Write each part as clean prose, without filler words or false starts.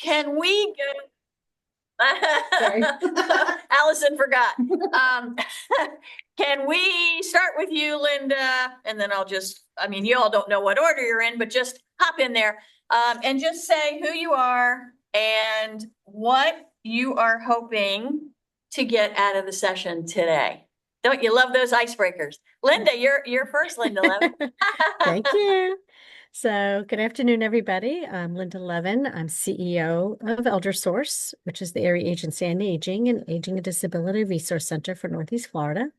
Can we go? Sorry. Allison forgot. Can we start with you, Linda? And then I mean, you all don't know what order you're in, but just hop in there and just say who you are and what you are hoping to get out of the session today. Don't you love those icebreakers? Linda, you're first, Linda Levin. Thank you. So, good afternoon, everybody. I'm Linda Levin. I'm CEO of ElderSource, which is the Area Agency on Aging and Aging and Disability Resource Center for Northeast Florida.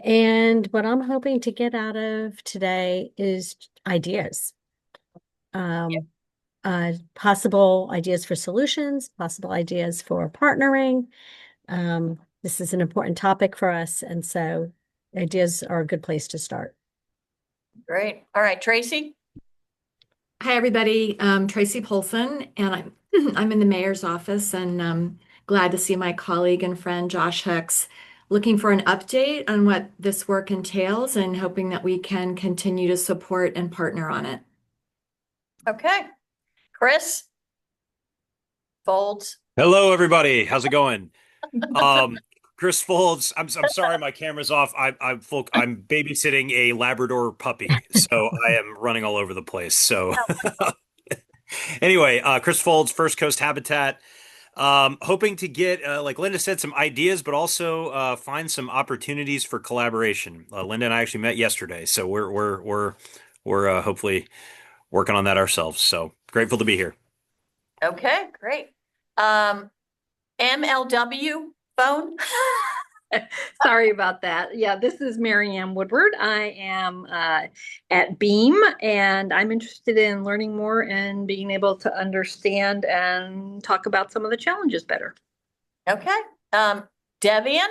And what I'm hoping to get out of today is ideas. Possible ideas for solutions, possible ideas for partnering. This is an important topic for us, and so ideas are a good place to start. Great. All right, Tracy. Hi, everybody. Tracy Polson, and I'm in the mayor's office, and glad to see my colleague and friend Josh Hicks. Looking for an update on what this work entails and hoping that we can continue to support and partner on it. Okay. Chris Folds. Hello, everybody. How's it going? Chris Folds. I'm sorry, my camera's off. I'm babysitting a Labrador puppy, so I am running all over the place. So anyway, Chris Folds, First Coast Habitat. Hoping to get, like Linda said, some ideas, but also find some opportunities for collaboration. Linda and I actually met yesterday, so we're hopefully working on that ourselves. So grateful to be here. Okay, great. MLW phone. Sorry about that. Yeah, this is Mary Ann Woodward. I am at Beam, and I'm interested in learning more and being able to understand and talk about some of the challenges better. Okay. Devian.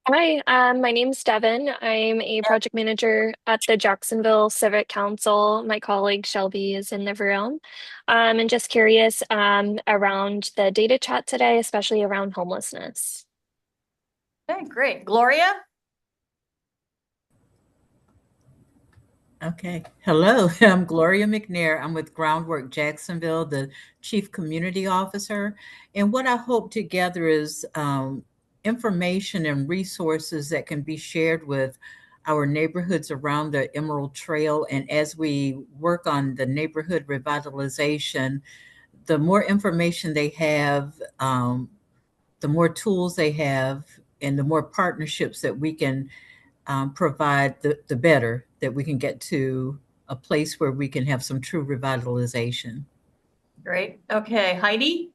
Hi, my name's Devin. I'm a project manager at the Jacksonville Civic Council. My colleague Shelby is in the room. And just curious around the data chat today, especially around homelessness. Okay, great. Gloria. Okay. Hello, I'm Gloria McNair. I'm with Groundwork Jacksonville, the Chief Community Officer. And what I hope to gather is information and resources that can be shared with our neighborhoods around the Emerald Trail. And as we work on the neighborhood revitalization, the more information they have, the more tools they have, and the more partnerships that we can provide, the better that we can get to a place where we can have some true revitalization. Great. Okay, Heidi.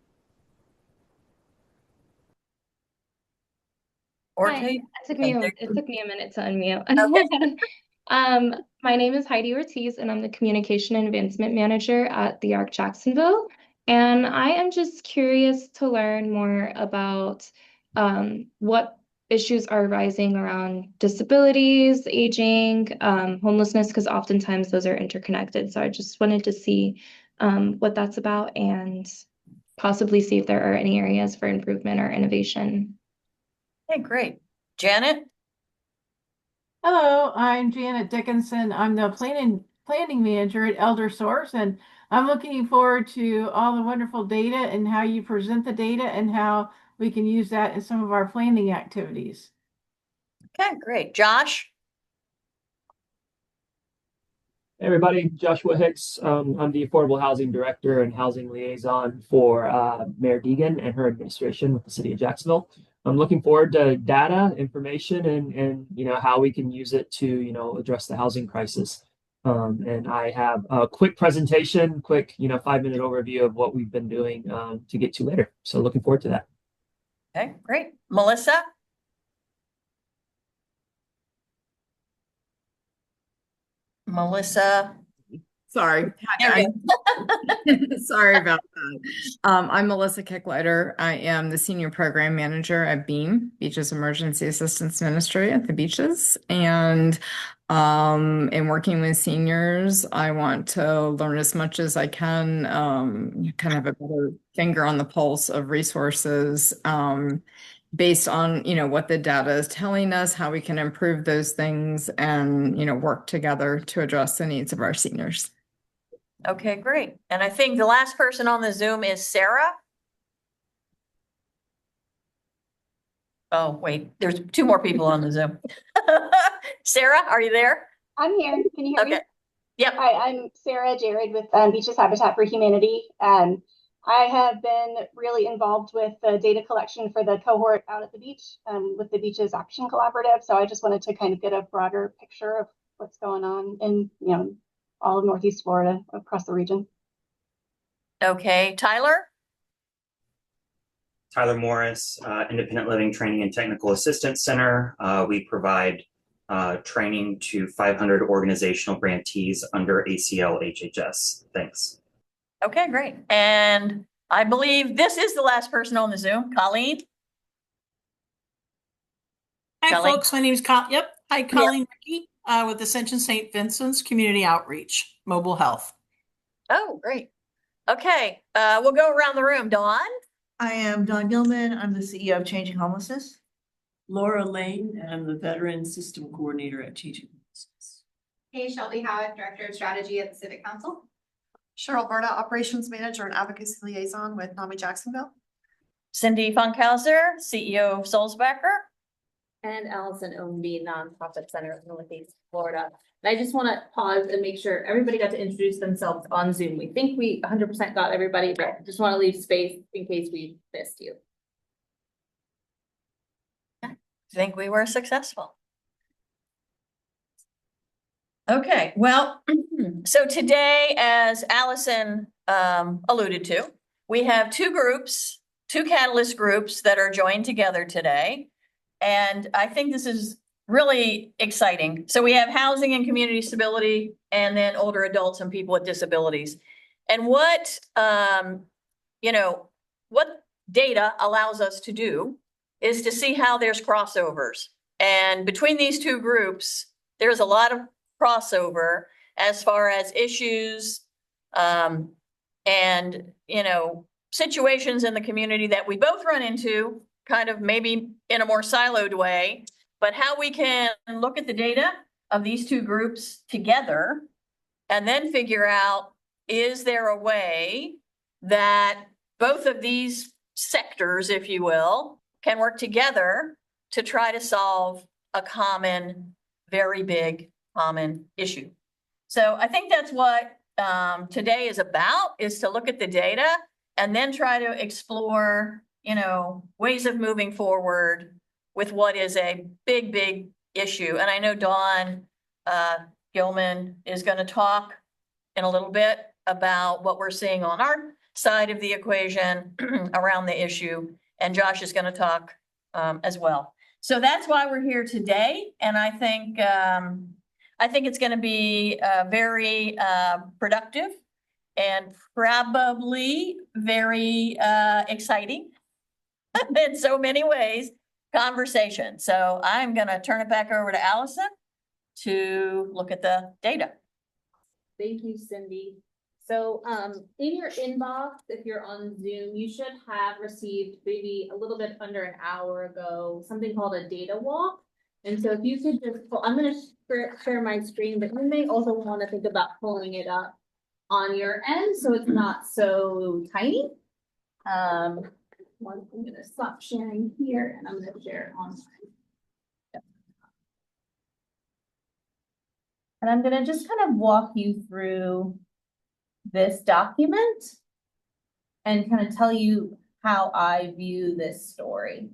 Hi. It took me a minute to unmute. Okay. My name is Heidi Ortiz, and I'm the Communication and Advancement Manager at the ARC Jacksonville. And I am just curious to learn more about what issues are arising around disabilities, aging, homelessness, because oftentimes those are interconnected. So I just wanted to see what that's about and possibly see if there are any areas for improvement or innovation. Okay, great. Janet. Hello, I'm Janet Dickinson. I'm the planning manager at ElderSource, and I'm looking forward to all the wonderful data and how you present the data and how we can use that in some of our planning activities. Okay, great. Josh. Hey everybody, Joshua Hicks. I'm the Affordable Housing Director and Housing Liaison for Mayor Deegan and her administration with the City of Jacksonville. I'm looking forward to data, information, and how we can use it to address the housing crisis. And I have a quick presentation, quick 5-minute overview of what we've been doing to get to later. So looking forward to that. Okay, great. Melissa. Melissa. Sorry. Sorry about that. I'm Melissa Kicklighter. I am the Senior Program Manager at BEAM, Beaches Emergency Assistance Ministry at the beaches. And in working with seniors, I want to learn as much as I can, kind of have a better finger on the pulse of resources based on what the data is telling us, how we can improve those things and work together to address the needs of our seniors. Okay, great. And I think the last person on the Zoom is Sarah. Oh, wait, there's two more people on the Zoom. Sarah, are you there? I'm here. Can you hear me? Okay. Yep. Hi, I'm Sarah Jared with Beaches Habitat for Humanity. I have been really involved with the data collection for the cohort out at the beach with the Beaches Action Collaborative. So I just wanted to kind of get a broader picture of what's going on in, all of Northeast Florida across the region. Okay, Tyler? Tyler Morris, Independent Living Training and Technical Assistance Center. We provide training to 500 organizational grantees under ACL HHS. Thanks. Okay, great. And I believe this is the last person on the Zoom, Colleen. Hi, Colleen? folks. My name is Hi, Colleen Rickey with Ascension St. Vincent's Community Outreach, Mobile Health. Oh, great. Okay, we'll go around the room. Dawn? I am Dawn Gilman. I'm the CEO of Changing Homelessness. Laura Lane, and I'm the Veteran System Coordinator at Changing Homelessness. Hey, Shelby Howitt, Director of Strategy at the Civic Council. Cheryl Berta, Operations Manager and Advocacy Liaison with NAMI Jacksonville. Cindy Funkhauser, CEO of Soulsbacker. And Allison Ownby, Nonprofit Center of Northeast Florida. And I just want to pause and make sure everybody got to introduce themselves on Zoom. We think we 100% got everybody, but just want to leave space in case we missed you. I think we were successful. Okay, well, so today, as Allison alluded to, we have two groups, two catalyst groups that are joined together today. And I think this is really exciting. So we have housing and community stability, and then older adults and people with disabilities. And what, what data allows us to do is to see how there's crossovers. And between these two groups, there's a lot of crossover as far as issues and, situations in the community that we both run into, kind of maybe in a more siloed way, but how we can look at the data of these two groups together and then figure out, is there a way that both of these sectors, if you will, can work together to try to solve a common, very big common issue. So I think that's what today is about, is to look at the data and then try to explore, ways of moving forward with what is a big, big issue. And I know Dawn Gilman is going to talk in a little bit about what we're seeing on our side of the equation around the issue. And Josh is going to talk as well. So that's why we're here today. And I think it's going to be very productive and probably very exciting in so many ways conversation. So I'm going to turn it back over to Allison to look at the data. Thank you, Cindy. So in your inbox, if you're on Zoom, you should have received maybe a little bit under an hour ago something called a data walk. And so if you could just, I'm going to share my screen, but you may also want to think about pulling it up on your end so it's not so tiny. I'm going to stop sharing here and I'm going to share it online. And I'm going to just kind of walk you through this document and kind of tell you how I view this story.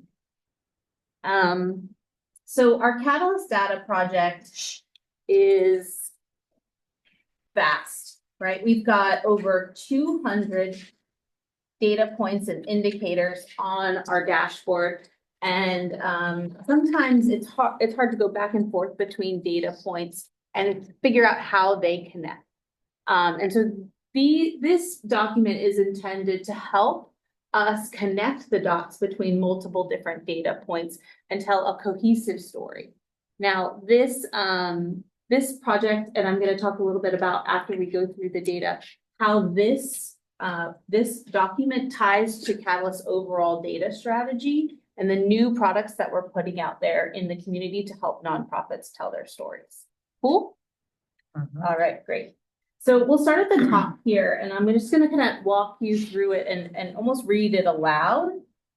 So our Catalyst Data project is vast, right? We've got over 200 data points and indicators on our dashboard. And sometimes it's hard to go back and forth between data points and figure out how they connect. And so this document is intended to help us connect the dots between multiple different data points and tell a cohesive story. Now, this project, and I'm going to talk a little bit about after we go through the data, how this document ties to Catalyst's overall data strategy and the new products that we're putting out there in the community to help nonprofits tell their stories. Cool? All right, great. So we'll start at the top here, and I'm just gonna kind of walk you through it and almost read it aloud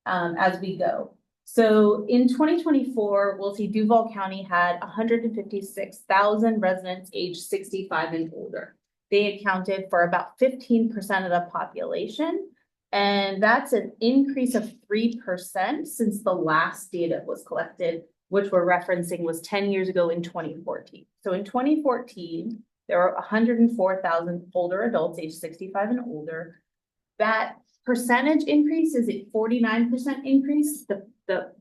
as we go. So in 2024, we'll see Duval County had 156,000 residents aged 65 and older. They accounted for about 15% of the population, and that's an increase of 3% since the last data was collected, which we're referencing was 10 years ago in 2014. So in 2014, there were 104,000 older adults aged 65 and older. That percentage increase is a 49% increase. The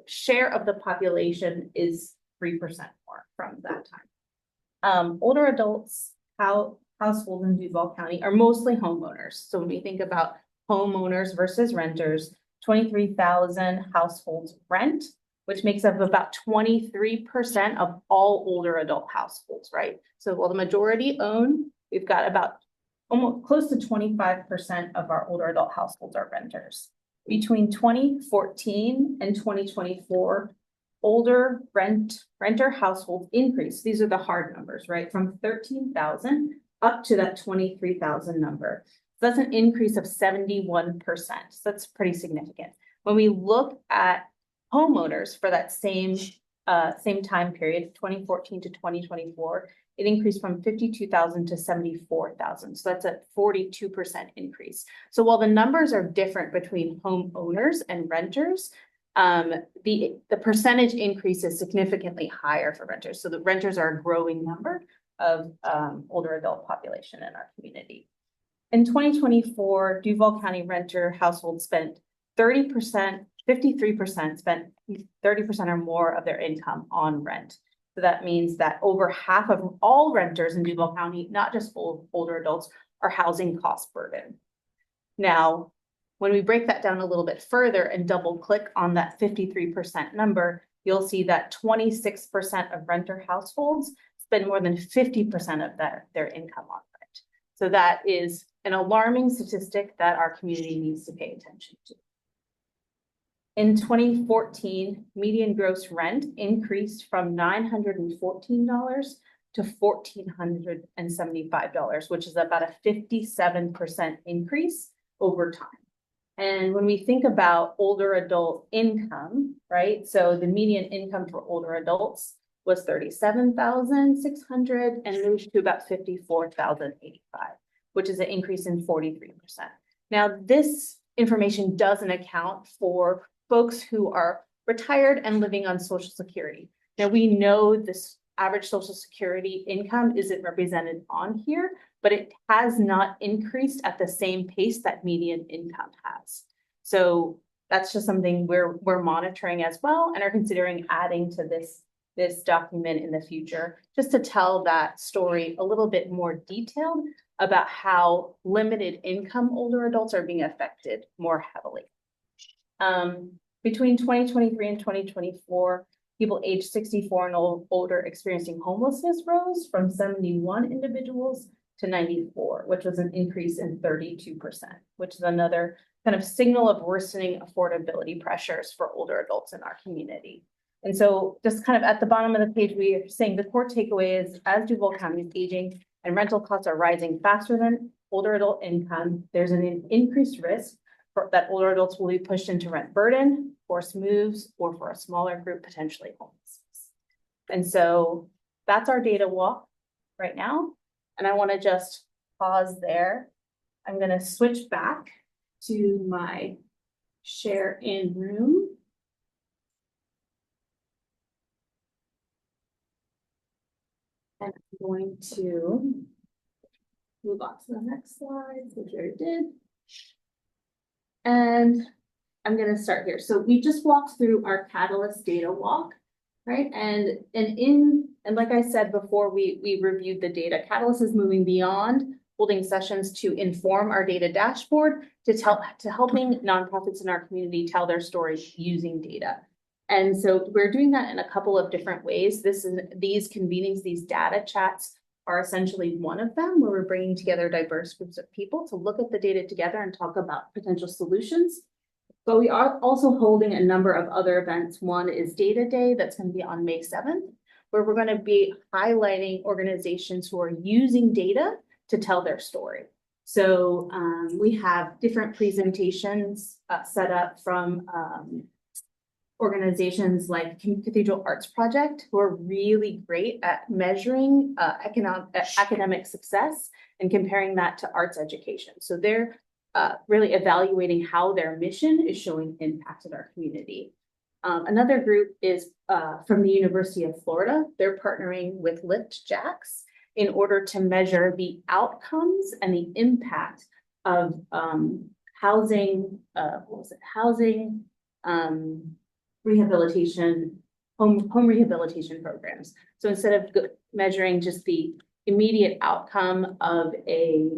share of the population is 3% more from that time. Older adults, households in Duval County are mostly homeowners. So when we think about homeowners versus renters, 23,000 households rent, which makes up about 23% of all older adult households, right? So while the majority own, we've got about almost close to 25% of our older adult households are renters. Between 2014 and 2024, older renter households increased. These are the hard numbers, right? From 13,000 up to that 23,000 number. So that's an increase of 71%. So that's pretty significant. When we look at homeowners for that same time period, 2014 to 2024, it increased from 52,000 to 74,000. So that's a 42% increase. So while the numbers are different between homeowners and renters, the percentage increase is significantly higher for renters. So the renters are a growing number of older adult population in our community. In 2024, Duval County renter households spent 30%, 53% spent 30% or more of their income on rent. So that means that over half of all renters in Duval County, not just older adults, are housing cost burden. Now, when we break that down a little bit further and double click on that 53% number, you'll see that 26% of renter households spend more than 50% of their income on rent. So that is an alarming statistic that our community needs to pay attention to. In 2014, median gross rent increased from $914 to $1,475, which is about a 57% increase over time. And when we think about older adult income, right? So the median income for older adults was $37,600 and moved to about $54,085, which is an increase in 43%. Now, this information doesn't account for folks who are retired and living on Social Security. Now, we know this average Social Security income isn't represented on here, but it has not increased at the same pace that median income has. So that's just something we're monitoring as well and are considering adding to this document in the future, just to tell that story a little bit more detailed about how limited income older adults are being affected more heavily. Between 2023 and 2024, people aged 64 and older experiencing homelessness rose from 71 individuals to 94, which was an increase in 32%, which is another kind of signal of worsening affordability pressures for older adults in our community. And so just kind of at the bottom of the page, we are saying the core takeaway is as Duval County is aging and rental costs are rising faster than older adult income, there's an increased risk that older adults will be pushed into rent burden, forced moves, or for a smaller group, potentially homelessness. And so that's our data walk right now. And I want to just pause there. I'm going to switch back to my share in room. And I'm going to move on to the next slide, which I already did. And I'm going to start here. So we just walked through our Catalyst data walk, right? And like I said before, we reviewed the data. Catalyst is moving beyond holding sessions to inform our data dashboard to helping nonprofits in our community tell their stories using data. And so we're doing that in a couple of different ways. These convenings, these data chats are essentially one of them, where we're bringing together diverse groups of people to look at the data together and talk about potential solutions. But we are also holding a number of other events. One is Data Day, that's going to be on May 7th, where we're going to be highlighting organizations who are using data to tell their story. So we have different presentations set up from organizations like Cathedral Arts Project, who are really great at measuring academic success and comparing that to arts education. So they're really evaluating how their mission is showing impact in our community. Another group is from the University of Florida. They're partnering with Lift Jax in order to measure the outcomes and the impact of housing, rehabilitation, home rehabilitation programs. So instead of measuring just the immediate outcome of a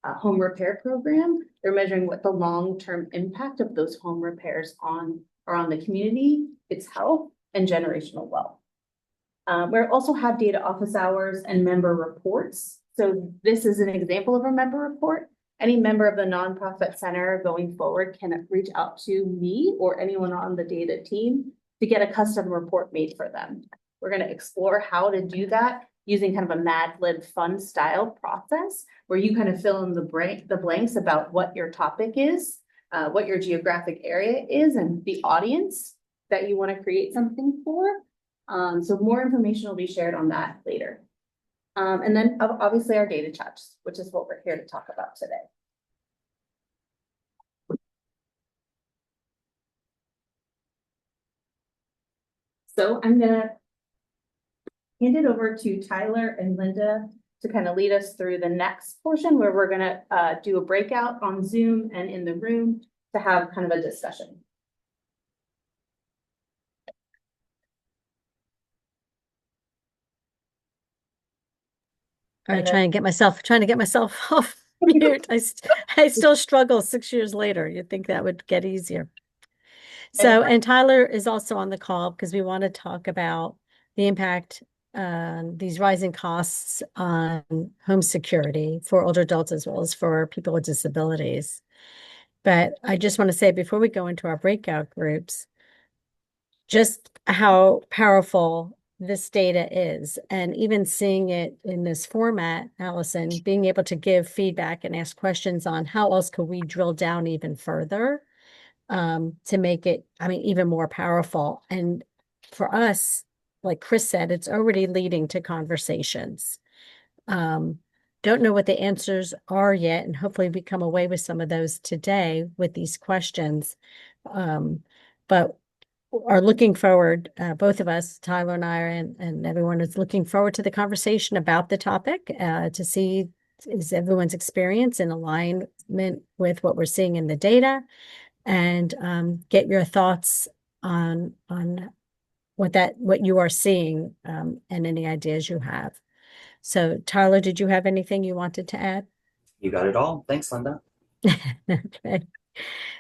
home repair program, they're measuring what the long-term impact of those home repairs are on the community, its health, and generational wealth. We also have data office hours and member reports. So this is an example of a member report. Any member of the nonprofit center going forward can reach out to me or anyone on the data team to get a custom report made for them. We're going to explore how to do that using kind of a Mad Lib fun style process where you kind of fill in the blanks about what your topic is, what your geographic area is, and the audience that you want to create something for. So more information will be shared on that later. And then obviously our data chats, which is what we're here to talk about today. So I'm gonna hand it over to Tyler and Linda to kind of lead us through the next portion where we're gonna do a breakout on Zoom and in the room to have kind of a discussion. I'm trying to get myself off mute. I still struggle 6 years later. You'd think that would get easier. So, and Tyler is also on the call because we want to talk about the impact these rising costs on home security for older adults as well as for people with disabilities. But I just want to say before we go into our breakout groups, just how powerful this data is. And even seeing it in this format, Allison, being able to give feedback and ask questions on how else could we drill down even further to make it, even more powerful. And for us, like Chris said, it's already leading to conversations. Don't know what the answers are yet, and hopefully we come away with some of those today with these questions. But are looking forward, both of us, Tyler and I, and everyone is looking forward to the conversation about the topic to see is everyone's experience in alignment with what we're seeing in the data, and get your thoughts on what you are seeing and any ideas you have. So, Tyler, did you have anything you wanted to add? You got it all. Thanks, Linda. Okay.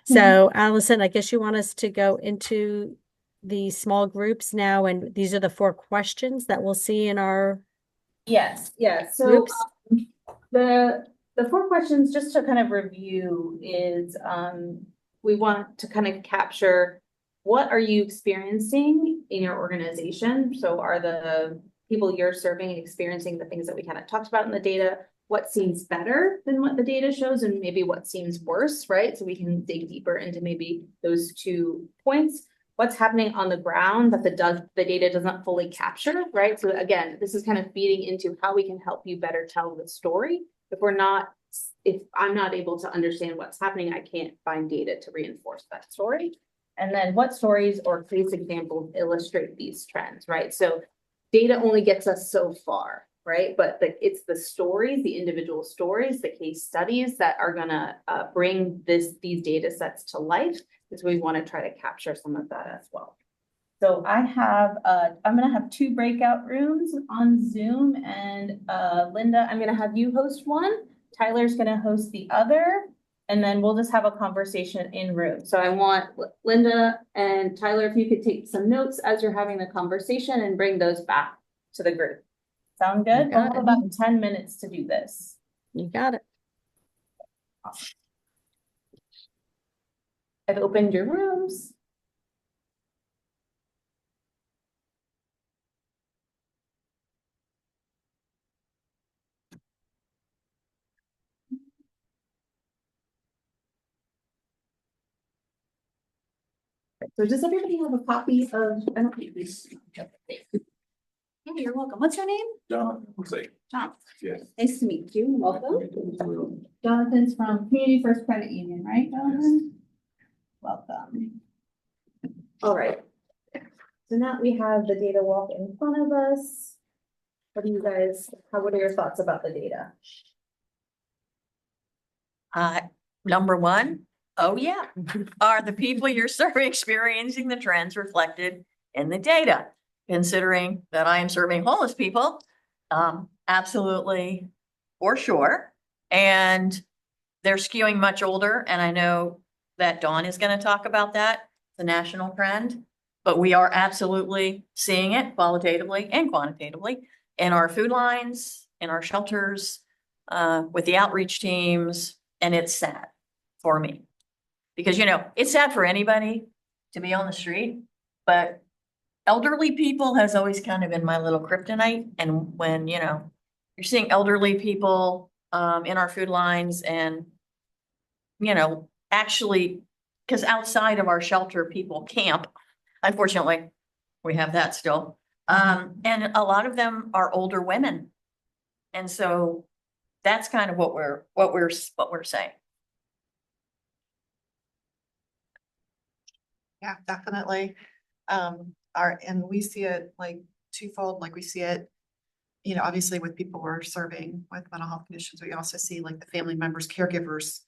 So, Allison, I guess you want us to go into the small groups now, and these are the 4 questions that we'll see in our Yes. So groups. The 4 questions, just to kind of review, is we want to kind of capture what are you experiencing in your organization? So are the people you're serving experiencing the things that we kind of talked about in the data? What seems better than what the data shows, and maybe what seems worse, right? So we can dig deeper into maybe those 2 points. What's happening on the ground that the data doesn't fully capture, right? So again, this is kind of feeding into how we can help you better tell the story. If I'm not able to understand what's happening, I can't find data to reinforce that story. And then what stories or case examples illustrate these trends, right? So data only gets us so far, right? But it's the stories, the individual stories, the case studies that are gonna bring these data sets to life, because we want to try to capture some of that as well. So I'm gonna have 2 breakout rooms on Zoom, and Linda, I'm gonna have you host one. Tyler's gonna host the other, and then we'll just have a conversation in room. So I want Linda and Tyler, if you could take some notes as you're having the conversation and bring those back to the group. Sound good? We'll have about 10 minutes to do this. You got it. Awesome. I've opened your rooms. So does everybody have a copy of, I don't think this. Hey, you're welcome. What's your name? John. John. Yes. Nice to meet you. Welcome. Jonathan's from Community First Credit Union, right, Jonathan? Welcome. All right. So now we have the data walk in front of us. What are your thoughts about the data? Number one, oh yeah, are the people you're serving experiencing the trends reflected in the data? Considering that I am serving homeless people, absolutely, for sure. And they're skewing much older, and I know that Dawn is going to talk about that, the national trend, but we are absolutely seeing it qualitatively and quantitatively in our food lines, in our shelters, with the outreach teams, and it's sad for me. Because, it's sad for anybody to be on the street, but elderly people has always kind of been my little kryptonite. And when, you're seeing elderly people in our food lines and, actually, because outside of our shelter, people camp. Unfortunately, we have that still. And a lot of them are older women. And so that's kind of what we're saying. Yeah, definitely. And we see it like twofold, like we see it, obviously with people we're serving with mental health conditions, we also see like the family members, caregivers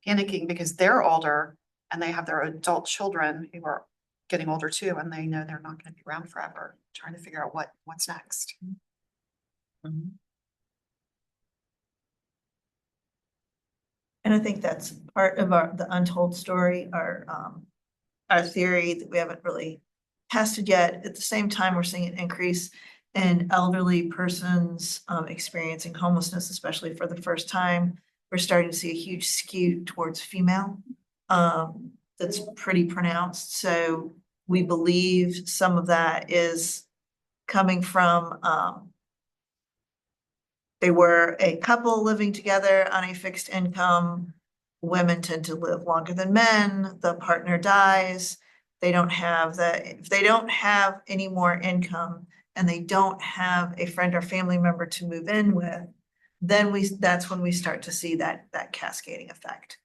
panicking because they're older and they have their adult children who are getting older too, and they know they're not going to be around forever, trying to figure out what's next. Mm-hmm. And I think that's part of the untold story, our theory that we haven't really tested yet. At the same time, we're seeing an increase in elderly persons experiencing homelessness, especially for the first time. We're starting to see a huge skew towards female. That's pretty pronounced. So we believe some of that is coming from they were a couple living together on a fixed income. Women tend to live longer than men. The partner dies. If they don't have any more income and they don't have a friend or family member to move in with, then that's when we start to see that cascading effect.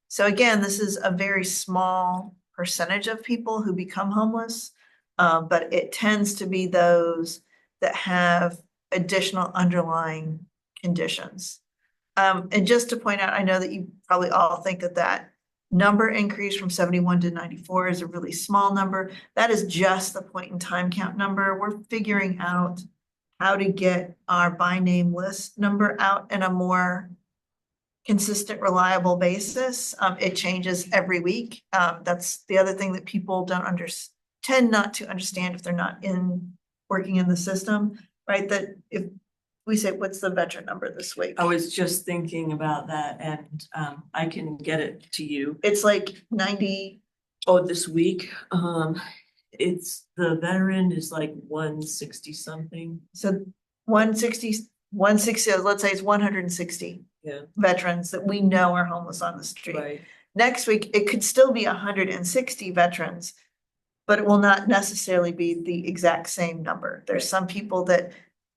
So again, this is a very small percentage of people who become homeless, but it tends to be those that have additional underlying conditions. And just to point out, I know that you probably all think that number increase from 71 to 94 is a really small number. That is just the point in time count number. We're figuring out how to get our by name list number out in a more consistent, reliable basis. It changes every week. That's the other thing that people tend not to understand if they're not working in the system, right? That if we say, what's the veteran number this week? I was just thinking about that, and I can get it to you. It's like 90. Oh, this week. It's the veteran is like 160 something. So 160, let's say it's 160 veterans that we know are homeless on the street. Right. Next week, it could still be 160 veterans, but it will not necessarily be the exact same number. There's some people that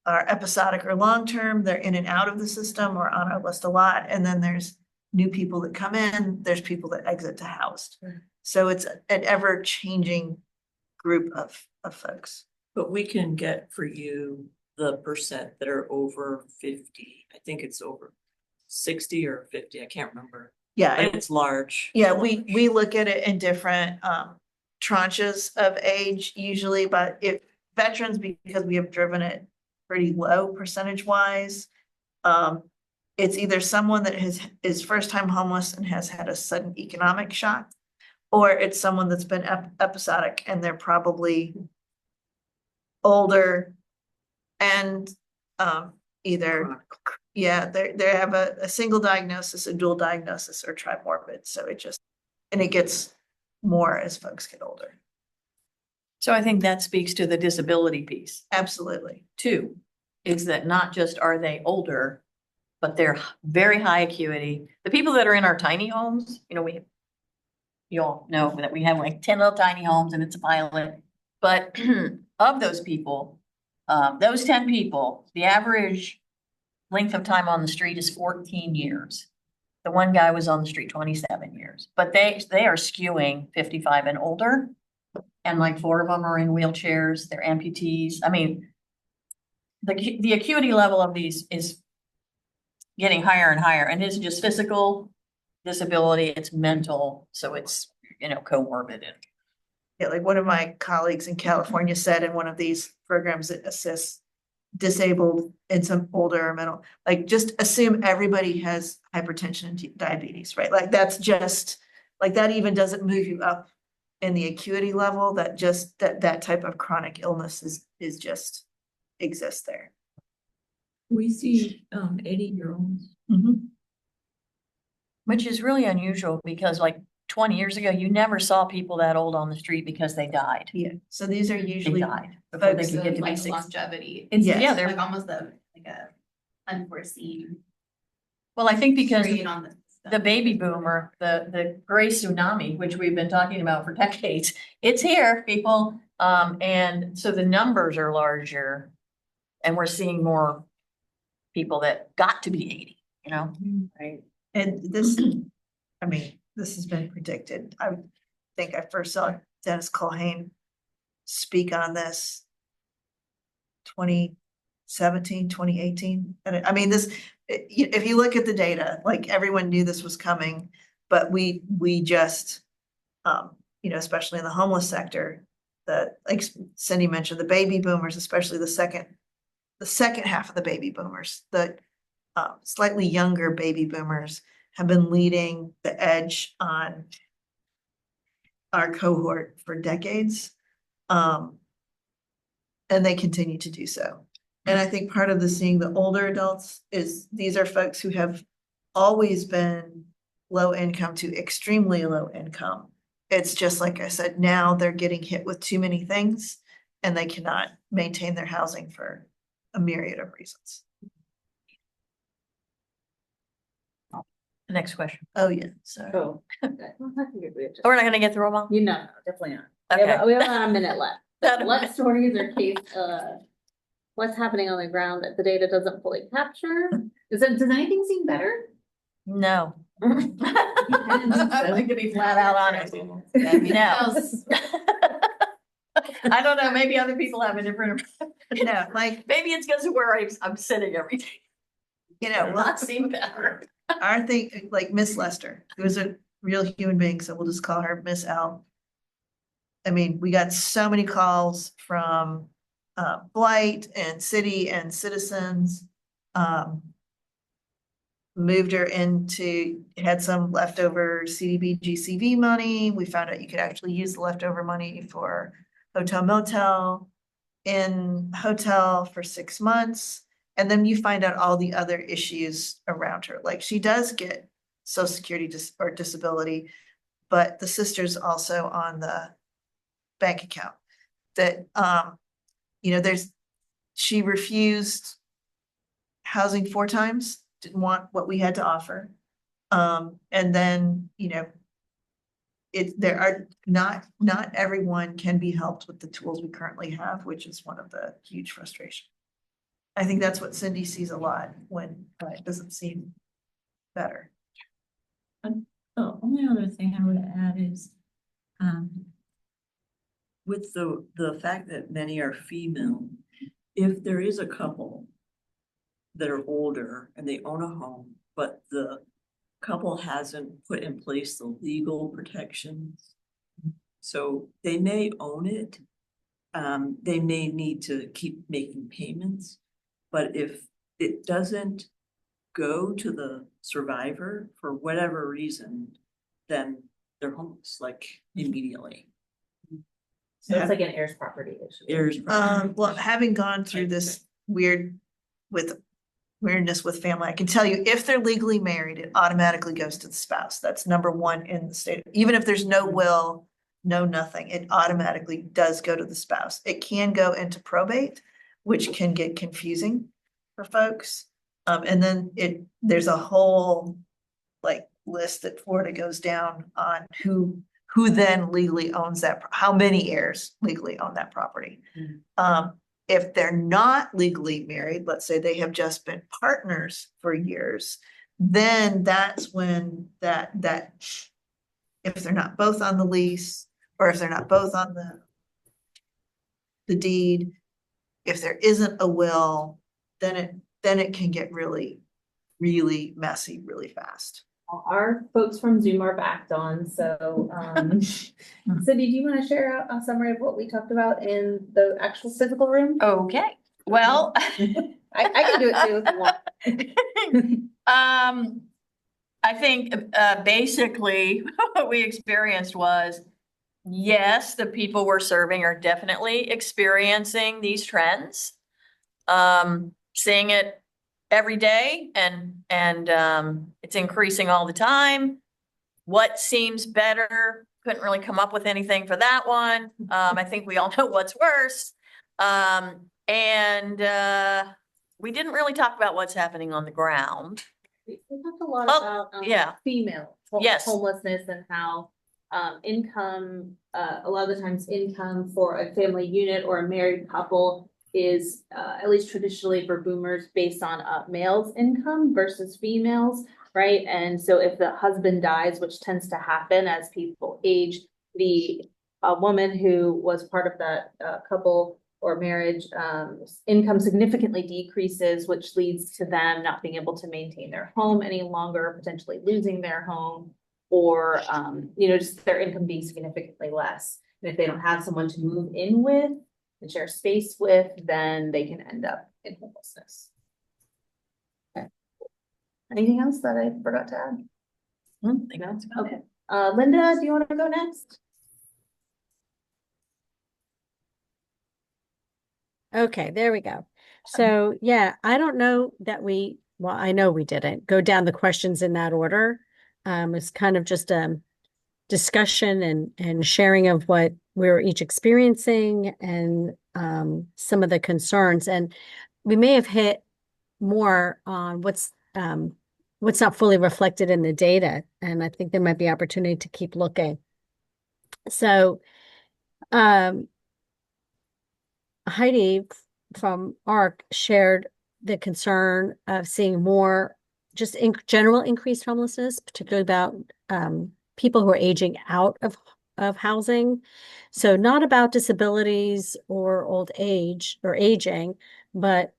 are episodic or long-term, they're in and out of the system or on our list a lot. And then there's new people that come in, there's people that exit to housed. So it's an ever-changing group of folks. But we can get for you the percent that are over 50. I think it's over 60 or 50. I can't remember. Yeah. But it's large. Yeah, we look at it in different tranches of age usually, but if veterans, because we have driven it pretty low percentage wise, it's either someone that is first time homeless and has had a sudden economic shock, or it's someone that's been episodic and they're probably older and either they have a single diagnosis, a dual diagnosis, or trimorbid. So it gets more as folks get older. So I think that speaks to the disability piece. Absolutely. Two, is that not just are they older, but they're very high acuity. The people that are in our tiny homes, you all know that we have like 10 little tiny homes and it's a pilot. But of those people, those 10 people, the average length of time on the street is 14 years. The one guy was on the street 27 years, but they are skewing 55 and older. And like 4 of them are in wheelchairs, they're amputees. I mean, the acuity level of these is getting higher and higher, and it isn't just physical disability, it's mental, so it's, comorbid. And Yeah, like one of my colleagues in California said in one of these programs that assists disabled and some older mental, like just assume everybody has hypertension and diabetes, right? Like that's just, like that even doesn't move you up in the acuity level, that just that type of chronic illness is just exists there. We see 80-year-olds. which is really unusual because like 20 years ago, you never saw people that old on the street because they died. Yeah, so these are usually died before they folks could get to be like 60. longevity. Yes. Yeah, they're like almost like a unforeseen Well, I think because strain on the baby boomer, the gray tsunami, which we've been talking about for decades, it's here, people. And so the numbers are larger and we're seeing more people that got to be 80, Right. And this, I mean, this has been predicted. I think I first saw Dennis Culhane speak on this 2017, 2018. And I mean, this, if you look at the data, like everyone knew this was coming, but we just, especially in the homeless sector, like Cindy mentioned, the baby boomers, especially the second half of the baby boomers, the slightly younger baby boomers have been leading the edge on our cohort for decades. And they continue to do so. And I think part of the seeing the older adults is these are folks who have always been low income to extremely low income. It's just like I said, now they're getting hit with too many things and they cannot maintain their housing for a myriad of reasons. The next question. Oh, yeah, so. We're not gonna get through them all? No, definitely not. Okay. We have about a minute left. What stories or case, what's happening on the ground that the data doesn't fully capture? Does anything seem better? No. I'm gonna be flat out honest. No. I don't know, maybe other people have a different. Like maybe it's because of where I'm sitting every day. Well, Not seem better. Our thing, like Miss Lester, who is a real human being, so we'll just call her Miss L. I mean, we got so many calls from Blight and city and citizens. Moved her into, had some leftover CDBG-CV money. We found out you could actually use the leftover money for hotel motel in hotel for 6 months. And then you find out all the other issues around her. Like she does get Social Security or disability, but the sister's also on the bank account that, she refused housing 4 times, didn't want what we had to offer. And then, there are not everyone can be helped with the tools we currently have, which is one of the huge frustration. I think that's what Cindy sees a lot when it doesn't seem better. The only other thing I would add is, with the fact that many are female, if there is a couple that are older and they own a home, but the couple hasn't put in place the legal protections, so they may own it. They may need to keep making payments, but if it doesn't go to the survivor for whatever reason, then they're homeless, like immediately. So it's like an heirs property issue. Well, having gone through this weirdness with family, I can tell you if they're legally married, it automatically goes to the spouse. That's number 1 in the state. Even if there's no will, no nothing, it automatically does go to the spouse. It can go into probate, which can get confusing for folks. And then there's a whole list that Florida goes down on who who then legally owns that, how many heirs legally own that property. If they're not legally married, let's say they have just been partners for years, then that's when that if they're not both on the lease, or if they're not both on the deed, if there isn't a will, then it can get really, really messy really fast. Our folks from Zoom are backed on, so Cindy, do you want to share a summary of what we talked about in the actual physical room? Okay, well. I can do it too if you want. I think basically what we experienced was, yes, the people we're serving are definitely experiencing these trends. Seeing it every day, and it's increasing all the time. What seems better? Couldn't really come up with anything for that one. I think we all know what's worse. We didn't really talk about what's happening on the ground. We talked a lot about yeah. female Yes. homelessness and how income, a lot of the times income for a family unit or a married couple is at least traditionally for boomers based on male's income versus females, right? And so if the husband dies, which tends to happen as people age, the woman who was part of that couple or marriage, income significantly decreases, which leads to them not being able to maintain their home any longer, potentially losing their home, or just their income being significantly less. And if they don't have someone to move in with and share space with, then they can end up in homelessness. Okay. Anything else that I forgot to add? No? Okay. Linda, do you want to go next? Okay, there we go. So yeah, I don't know that well, I know we didn't go down the questions in that order. It's kind of just a discussion and sharing of what we're each experiencing and some of the concerns. And we may have hit more on what's not fully reflected in the data. And I think there might be opportunity to keep looking. So Heidi from ARC shared the concern of seeing more just in general increased homelessness, particularly about people who are aging out of housing. So not about disabilities or old age or aging, but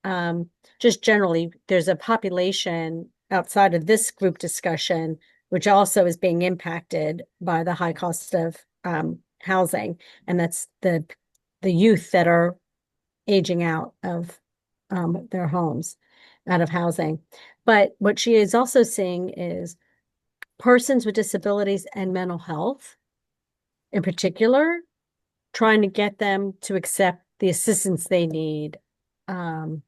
just generally there's a population outside of this group discussion, which also is being impacted by the high cost of housing. And that's the youth that are aging out of their homes, out of housing. But what she is also seeing is persons with disabilities and mental health, in particular, trying to get them to accept the assistance they need, the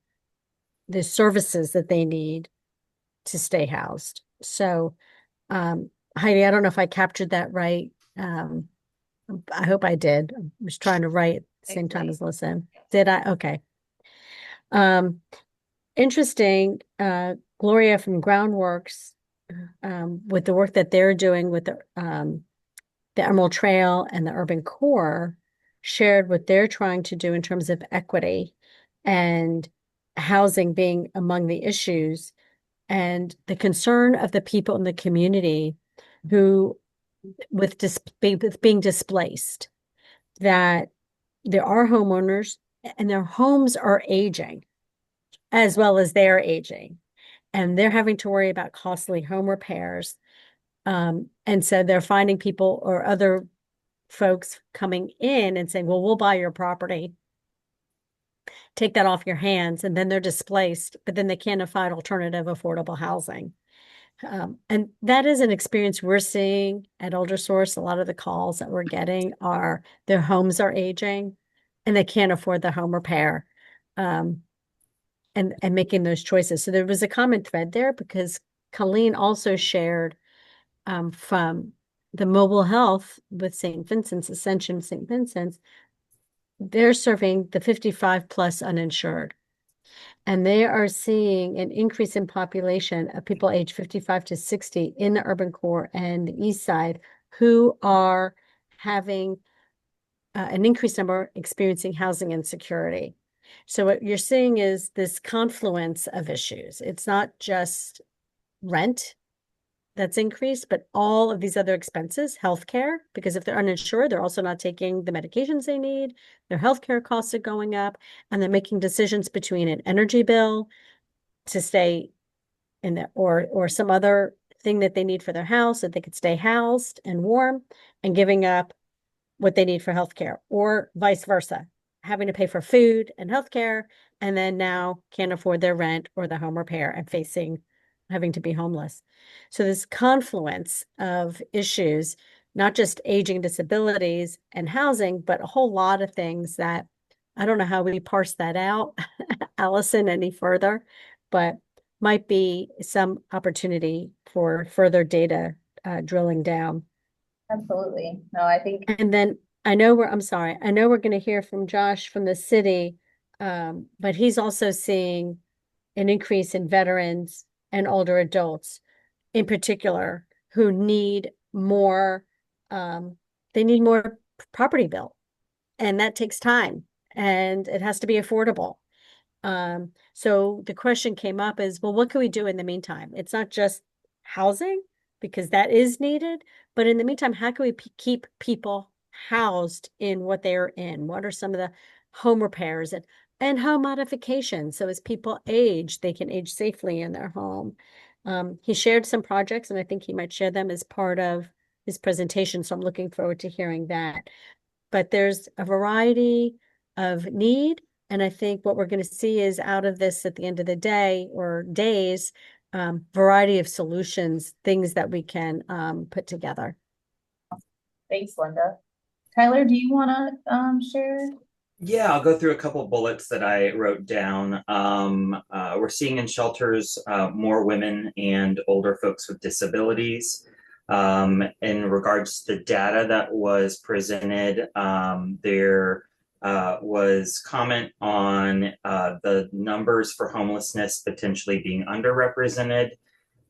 services that they need to stay housed. So, Heidi, I don't know if I captured that right. I hope I did. I was trying to write at the same time as listen. Did I? Okay. Interesting, Gloria from Groundworks, with the work that they're doing with the Emerald Trail and the Urban Core, shared what they're trying to do in terms of equity and housing being among the issues, and the concern of the people in the community who with being displaced, that there are homeowners and their homes are aging as well as they're aging, and they're having to worry about costly home repairs. And so they're finding people or other folks coming in and saying, well, we'll buy your property, take that off your hands, and then they're displaced, but then they can't find alternative affordable housing. And that is an experience we're seeing at Older Source. A lot of the calls that we're getting are their homes are aging and they can't afford the home repair. And making those choices. So there was a common thread there because Colleen also shared from the mobile health with St. Vincent's, Ascension St. Vincent's, they're serving the 55 plus uninsured. And they are seeing an increase in population of people aged 55 to 60 in the urban core and the east side who are having an increased number experiencing housing insecurity. So what you're seeing is this confluence of issues. It's not just rent that's increased, but all of these other expenses, healthcare, because if they're uninsured, they're also not taking the medications they need. Their healthcare costs are going up, and they're making decisions between an energy bill to stay in the or some other thing that they need for their house that they could stay housed and warm, and giving up what they need for healthcare, or vice versa, having to pay for food and healthcare, and then now can't afford their rent or the home repair and facing having to be homeless. So this confluence of issues, not just aging, disabilities, and housing, but a whole lot of things that I don't know how we parse that out, Allison, any further, but might be some opportunity for further data drilling down. Absolutely. No, I think. And then I'm sorry, I know we're going to hear from Josh from the city, but he's also seeing an increase in veterans and older adults in particular who need more, they need more property built, and that takes time and it has to be affordable. So the question came up is, well, what can we do in the meantime? It's not just housing, because that is needed, but in the meantime, how can we keep people housed in what they're in? What are some of the home repairs and home modifications? So as people age, they can age safely in their home. He shared some projects, and I think he might share them as part of his presentation. So I'm looking forward to hearing that. But there's a variety of need. And I think what we're going to see is out of this at the end of the day or days, variety of solutions, things that we can put together. Thanks, Linda. Tyler, do you want to share? Yeah, I'll go through a couple bullets that I wrote down. We're seeing in shelters more women and older folks with disabilities. In regards to the data that was presented, there was comment on the numbers for homelessness potentially being underrepresented,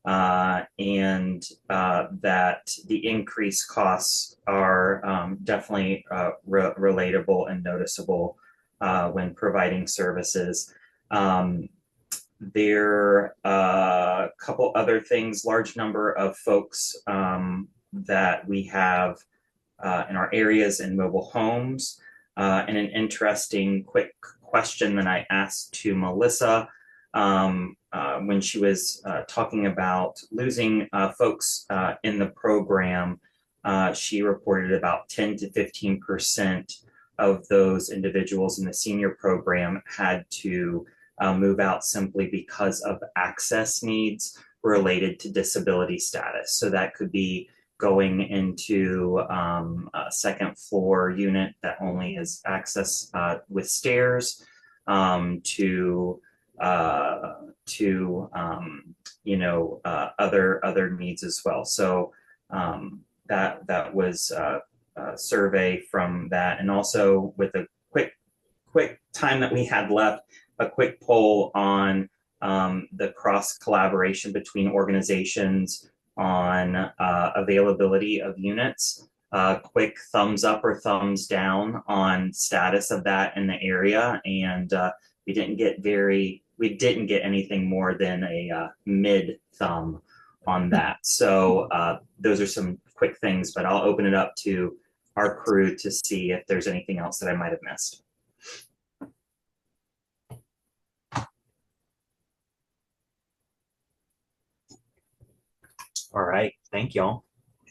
and that the increased costs are definitely relatable and noticeable when providing services. There are a couple other things, large number of folks that we have in our areas in mobile homes. And an interesting quick question that I asked to Melissa when she was talking about losing folks in the program. She reported about 10 to 15% of those individuals in the senior program had to move out simply because of access needs related to disability status. So that could be going into a second floor unit that only has access with stairs, to other needs as well. So that was a survey from that, and also with a quick time that we had left, a quick poll on the cross collaboration between organizations on availability of units. Quick thumbs up or thumbs down on status of that in the area, and we didn't get anything more than a mid thumb on that. So those are some quick things, but I'll open it up to our crew to see if there's anything else that I might have missed. All right, thank y'all.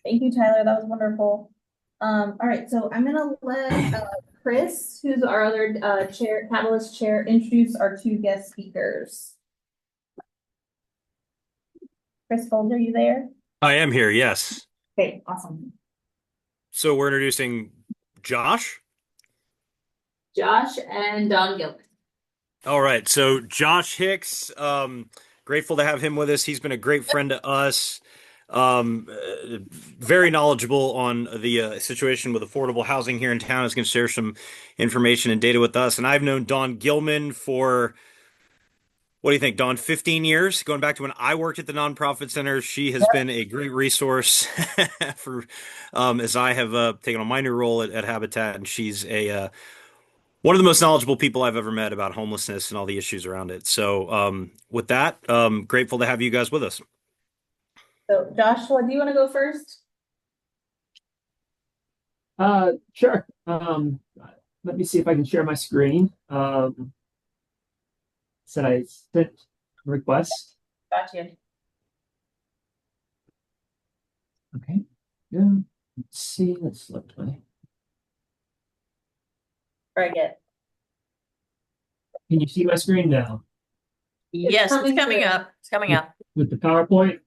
Thank you, Tyler. That was wonderful. All right, so I'm gonna let Chris, who's our other chair, Catalyst chair, introduce our two guest speakers. Chris Folds, are you there? I am here, yes. Okay, awesome. So we're introducing Josh. Josh and Don Gilman. All right, so Josh Hicks, grateful to have him with us. He's been a great friend to us. Very knowledgeable on the situation with affordable housing here in town. Is going to share some information and data with us. And I've known Don Gilman for What do you think, Dawn? 15 years, going back to when I worked at the nonprofit center. She has been a great resource for as I have taken on my new role at Habitat, and she's a one of the most knowledgeable people I've ever met about homelessness and all the issues around it. So, with that, grateful to have you guys with us. So Joshua, do you want to go first? Sure. Let me see if I can share my screen. Said I sent request. Gotcha. Okay. Yeah. Let's see. Let's look. Very good. Can you see my screen now? Yes, it's coming up. It's coming up. With the PowerPoint?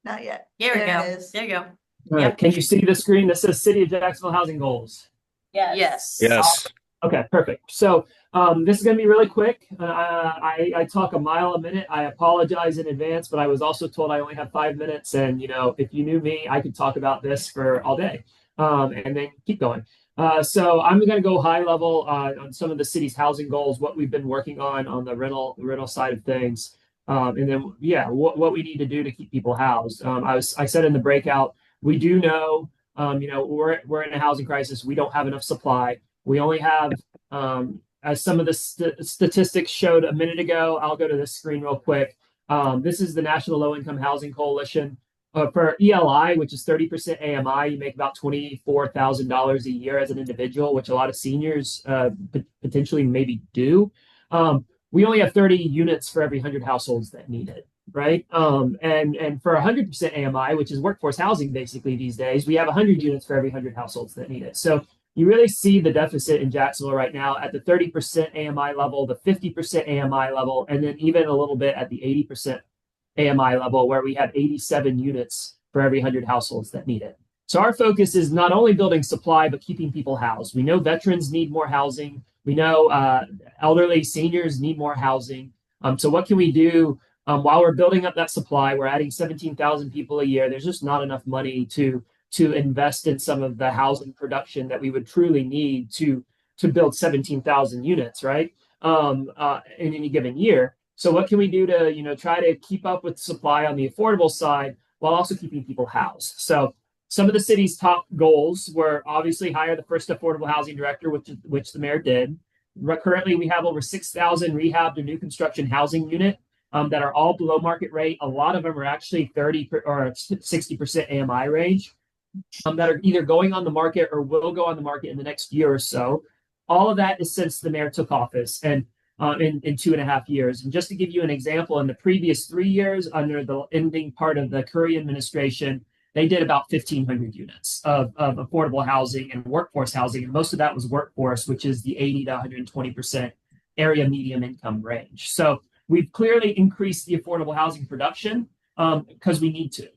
Not yet. There we There go. it is. There you go. All right. Yep. Can you see the screen that says City of Jacksonville Housing Goals? Yes. Yes. Okay, perfect. So this is going to be really quick. I talk a mile a minute. I apologize in advance, but I was also told I only have 5 minutes. And, you know, if you knew me, I could talk about this for all day and then keep going. So I'm going to go high level on some of the city's housing goals, what we've been working on the rental side of things. And then, yeah, what we need to do to keep people housed. I said in the breakout, we do know, you know, we're in a housing crisis. We don't have enough supply. We only have, as some of the statistics showed a minute ago, I'll go to this screen real quick. This is the National Low Income Housing Coalition. For ELI, which is 30% AMI, you make about $24,000 a year as an individual, which a lot of seniors potentially maybe do. We only have 30 units for every 100 households that need it, right? And for 100% AMI, which is workforce housing basically these days, we have 100 units for every 100 households that need it. So you really see the deficit in Jacksonville right now at the 30% AMI level, the 50% AMI level, and then even a little bit at the 80% AMI level, where we have 87 units for every 100 households that need it. So our focus is not only building supply, but keeping people housed. We know veterans need more housing. We know elderly seniors need more housing. So what can we do while we're building up that supply? We're adding 17,000 people a year. There's just not enough money to invest in some of the housing production that we would truly need to build 17,000 units, right? In any given year. So what can we do to, you know, try to keep up with supply on the affordable side while also keeping people housed? So some of the city's top goals were obviously hire the first affordable housing director, which the mayor did. Currently, we have over 6,000 rehab to new construction housing unit that are all below market rate. A lot of them are actually 30 or 60% AMI range that are either going on the market or will go on the market in the next year or so. All of that is since the mayor took office and in 2.5 years. And just to give you an example, in the previous 3 years, under the ending part of the Curry administration, they did about 1,500 units of affordable housing and workforce housing. And most of that was workforce, which is the 80 to 120% area medium income range. So we've clearly increased the affordable housing production because we need to.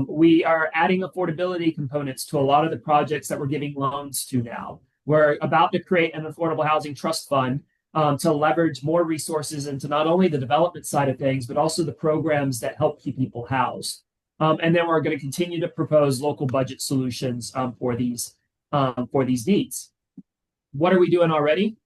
We are adding affordability components to a lot of the projects that we're giving loans to now. We're about to create an affordable housing trust fund to leverage more resources into not only the development side of things, but also the programs that help keep people housed. And then we're going to continue to propose local budget solutions for these needs. What are we doing already?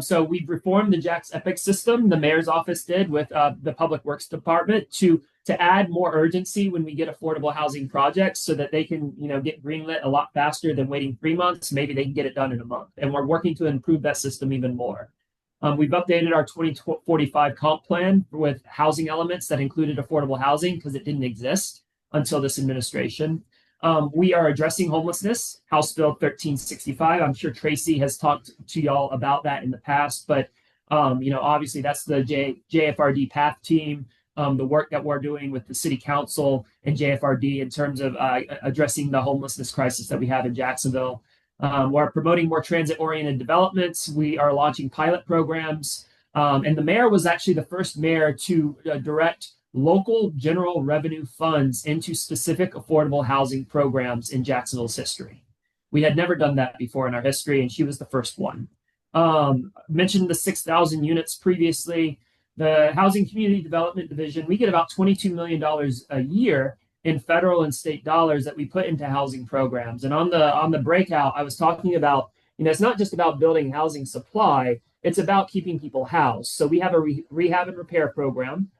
So we've reformed the JAX Epic system. The mayor's office did with the Public Works Department to add more urgency when we get affordable housing projects, so that they can, you know, get greenlit a lot faster than waiting 3 months. Maybe they can get it done in a month. And we're working to improve that system even more. We've updated our 2045 comp plan with housing elements that included affordable housing because it didn't exist until this administration. We are addressing homelessness, House Bill 1365. I'm sure Tracy has talked to y'all about that in the past, but you know, obviously that's the JFRD PATH team, the work that we're doing with the City Council and JFRD in terms of addressing the homelessness crisis that we have in Jacksonville. We're promoting more transit-oriented developments. We are launching pilot programs. And the mayor was actually the first mayor to direct local general revenue funds into specific affordable housing programs in Jacksonville's history. We had never done that before in our history, and she was the first one. Mentioned the 6,000 units previously. The Housing Community Development Division, we get about $22 million a year in federal and state dollars that we put into housing programs. And on the breakout, I was talking about, you know, it's not just about building housing supply, it's about keeping people housed. So we have a rehab and repair program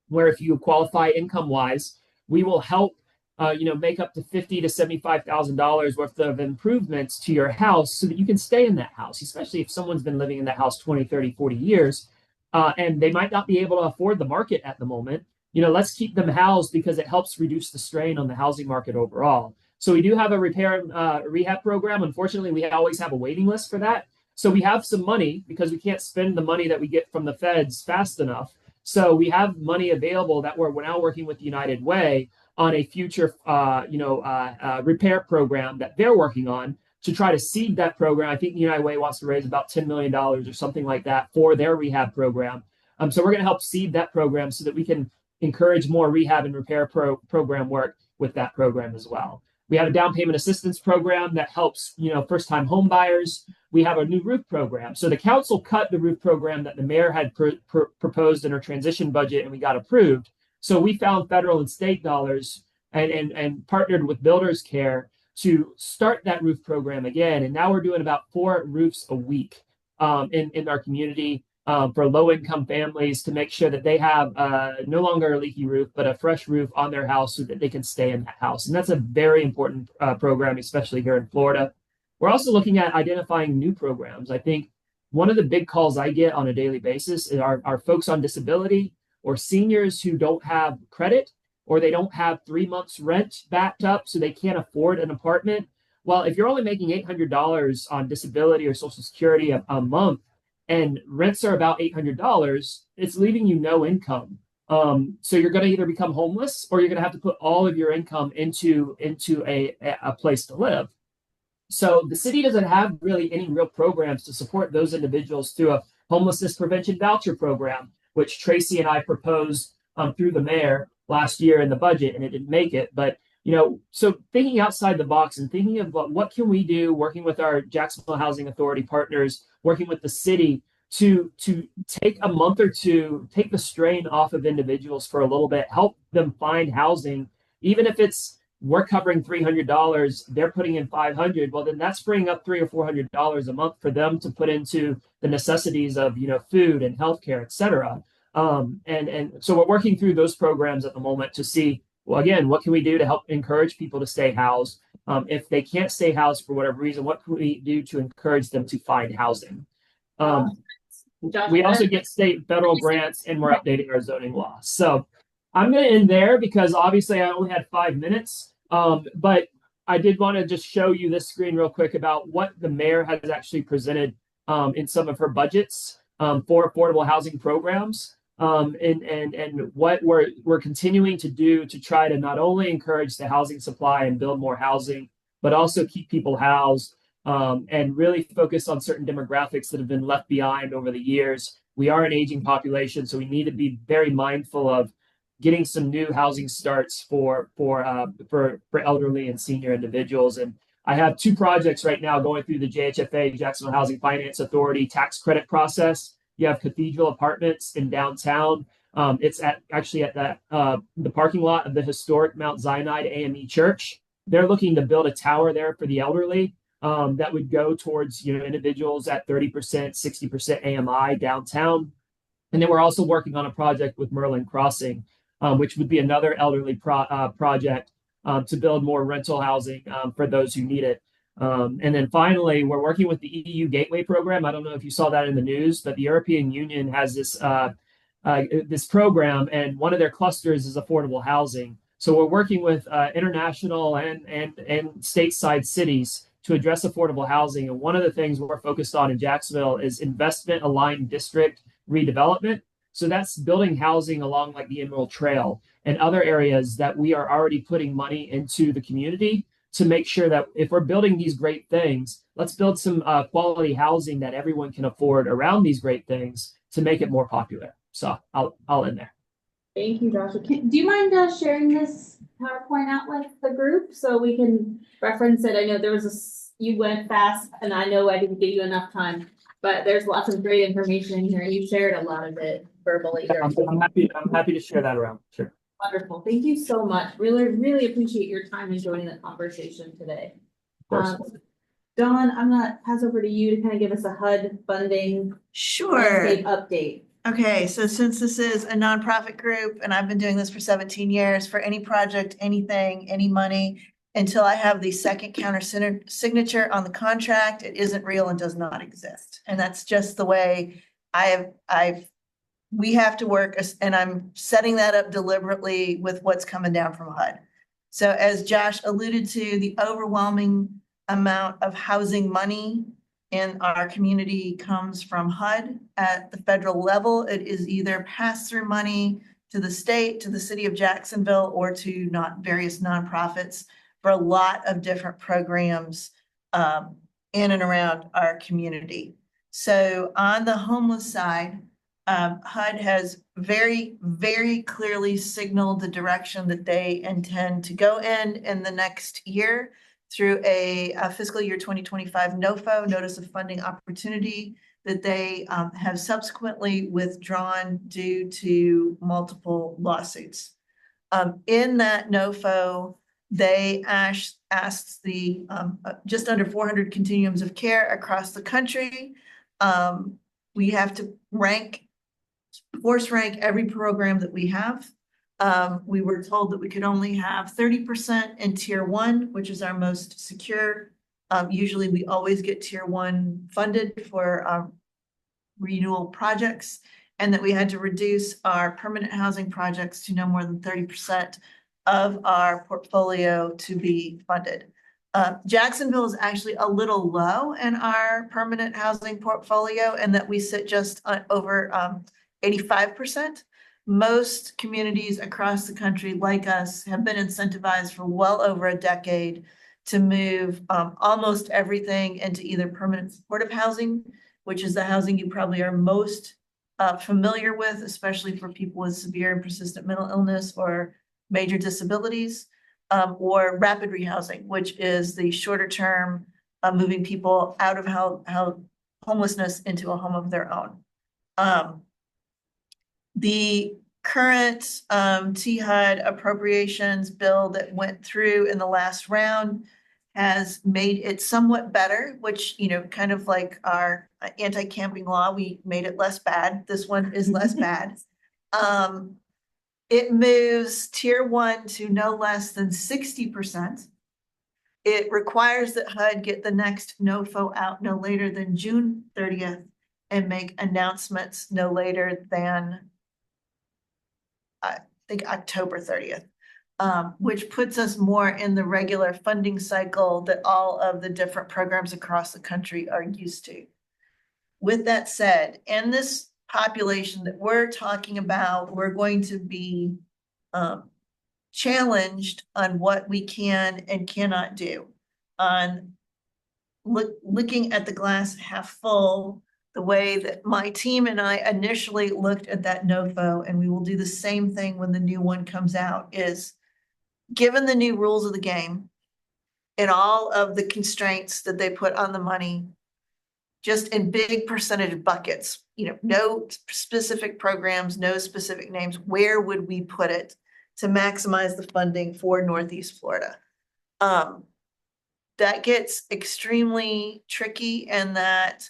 where if you qualify income wise, we will help make up to $50,000 to $75,000 worth of improvements to your house so that you can stay in that house, especially if someone's been living in that house 20, 30, 40 years, and they might not be able to afford the market at the moment. Let's keep them housed because it helps reduce the strain on the housing market overall. So we do have a repair and rehab program. Unfortunately, we always have a waiting list for that. So we have some money because we can't spend the money that we get from the feds fast enough. So we have money available that we're now working with United Way on a future, repair program that they're working on to try to seed that program. I think United Way wants to raise about $10 million or something like that for their rehab program. So we're going to help seed that program so that we can encourage more rehab and repair program work with that program as well. We have a down payment assistance program that helps, first-time home buyers. We have a new roof program. So the council cut the roof program that the mayor had proposed in her transition budget, and we got approved. So we found federal and state dollars and partnered with Builders Care to start that roof program again. And now we're doing about 4 roofs a week in our community for low-income families to make sure that they have no longer a leaky roof, but a fresh roof on their house so that they can stay in that house. And that's a very important program, especially here in Florida. We're also looking at identifying new programs. I think one of the big calls I get on a daily basis are folks on disability or seniors who don't have credit or they don't have 3 months rent backed up so they can't afford an apartment. Well, if you're only making $800 on disability or Social Security a month, and rents are about $800, it's leaving you no income. So you're going to either become homeless or you're going to have to put all of your income into a place to live. So the city doesn't have really any real programs to support those individuals through a homelessness prevention voucher program, which Tracy and I proposed through the mayor last year in the budget, and it didn't make it. But so thinking outside the box and thinking of what can we do, working with our Jacksonville Housing Authority partners, working with the city to take a month or two, take the strain off of individuals for a little bit, help them find housing, even if it's we're covering $300, they're putting in $500. Well, then that's freeing up $300 or $400 a month for them to put into the necessities of food and healthcare, et cetera. And so we're working through those programs at the moment to see, well, again, what can we do to help encourage people to stay housed? If they can't stay housed for whatever reason, what can we do to encourage them to find housing? We also get state and federal grants, and we're updating our zoning law. So I'm going to end there because obviously I only had 5 minutes, but I did want to just show you this screen real quick about what the mayor has actually presented in some of her budgets for affordable housing programs. And what we're continuing to do to try to not only encourage the housing supply and build more housing, but also keep people housed and really focus on certain demographics that have been left behind over the years. We are an aging population, so we need to be very mindful of getting some new housing starts for elderly and senior individuals. And I have 2 projects right now going through the JHFA, Jacksonville Housing Finance Authority tax credit process. You have Cathedral Apartments in downtown. It's actually at the parking lot of the historic Mount Sinai AME Church. They're looking to build a tower there for the elderly that would go towards individuals at 30%, 60% AMI downtown. And then we're also working on a project with Merlin Crossing, which would be another elderly project to build more rental housing for those who need it. And then finally, we're working with the EU Gateway program. I don't know if you saw that in the news, but the European Union has this program, and one of their clusters is affordable housing. So we're working with international and stateside cities to address affordable housing. And one of the things we're focused on in Jacksonville is investment aligned district redevelopment. So that's building housing along like the Emerald Trail and other areas that we are already putting money into the community to make sure that if we're building these great things, let's build some quality housing that everyone can afford around these great things to make it more popular. So I'll end there. Thank you, Joshua. Do you mind sharing this PowerPoint out with the group so we can reference it? I know there was you went fast, and I know I didn't give you enough time, but there's lots of great information in here. You shared a lot of it verbally. I'm happy to share that around. Sure. Wonderful. Thank you so much. Really, really appreciate your time and joining the conversation today. Dawn, I'm gonna pass over to you to kind of give us a HUD funding Sure. landscape update. Okay, so since this is a nonprofit group and I've been doing this for 17 years, for any project, anything, any money, until I have the second counter signature on the contract, it isn't real and does not exist. And that's just the way we have to work, and I'm setting that up deliberately with what's coming down from HUD. So as Josh alluded to, the overwhelming amount of housing money in our community comes from HUD. At the federal level, it is either pass-through money to the state, to the city of Jacksonville, or to various nonprofits for a lot of different programs in and around our community. So on the homeless side, HUD has very, very clearly signaled the direction that they intend to go in the next year through a fiscal year 2025 NOFO, Notice of Funding Opportunity, that they have subsequently withdrawn due to multiple lawsuits. In that NOFO, they asked the just under 400 continuums of care across the country. We have to force rank every program that we have. We were told that we could only have 30% in tier 1, which is our most secure. Usually we always get tier 1 funded for renewal projects, and that we had to reduce our permanent housing projects to no more than 30% of our portfolio to be funded. Jacksonville is actually a little low in our permanent housing portfolio, and that we sit just over 85%. Most communities across the country, like us, have been incentivized for well over a decade to move almost everything into either permanent supportive housing, which is the housing you probably are most familiar with, especially for people with severe and persistent mental illness or major disabilities, or rapid rehousing, which is the shorter term moving people out of homelessness into a home of their own. The current THUD appropriations bill that went through in the last round has made it somewhat better, which, kind of like our anti-camping law, we made it less bad. This one is less bad. It moves tier 1 to no less than 60%. It requires that HUD get the next NOFO out no later than June 30th and make announcements no later than, I think, October 30th, which puts us more in the regular funding cycle that all of the different programs across the country are used to. With that said, in this population that we're talking about, we're going to be challenged on what we can and cannot do. On looking at the glass half full, the way that my team and I initially looked at that NOFO, and we will do the same thing when the new one comes out, is given the new rules of the game and all of the constraints that they put on the money, just in big percentage buckets, no specific programs, no specific names, where would we put it to maximize the funding for Northeast Florida? That gets extremely tricky, in that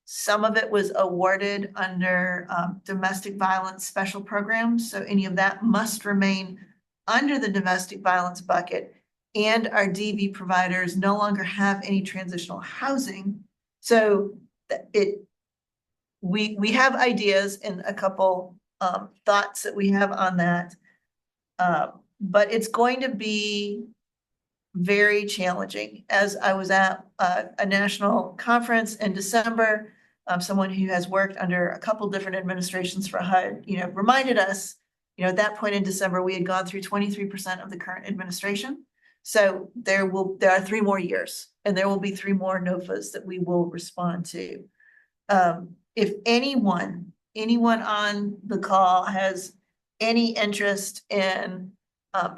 some of it was awarded under domestic violence special programs. So any of that must remain under the domestic violence bucket, and our DV providers no longer have any transitional housing. So we have ideas and a couple thoughts that we have on that, but it's going to be very challenging. As I was at a national conference in December, someone who has worked under a couple different administrations for HUD, reminded us, at that point in December, we had gone through 23% of the current administration. So there are 3 more years, and there will be 3 more NOFAs that we will respond to. If anyone on the call has any interest in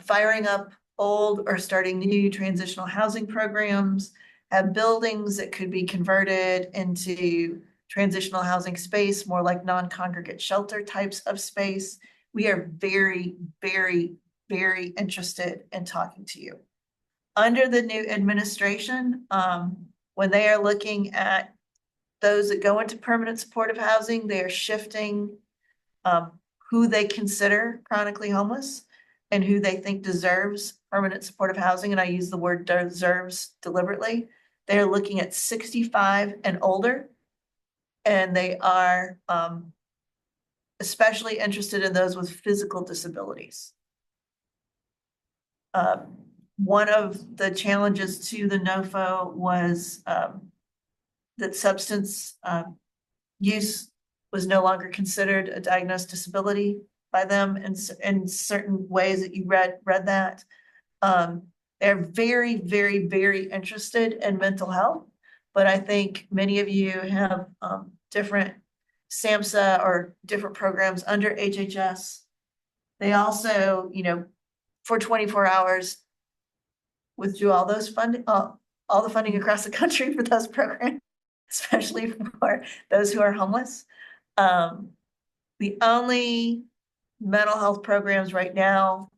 firing up old or starting new transitional housing programs, have buildings that could be converted into transitional housing space, more like non-congregate shelter types of space, we are very, very, very interested in talking to you. under the new administration, when they are looking at those that go into permanent supportive housing, they are shifting who they consider chronically homeless and who they think deserves permanent supportive housing. And I use the word deserves deliberately. They're looking at 65 and older, and they are especially interested in those with physical disabilities. One of the challenges to the NOFO was that substance use was no longer considered a diagnosed disability by them in certain ways that you read that. They're very, very, very interested in mental health, but I think many of you have different SAMHSA or different programs under HHS. They also, for 24 hours, withdrew all those funding, all the funding across the country for those programs, especially for those who are homeless. The only mental health programs right now,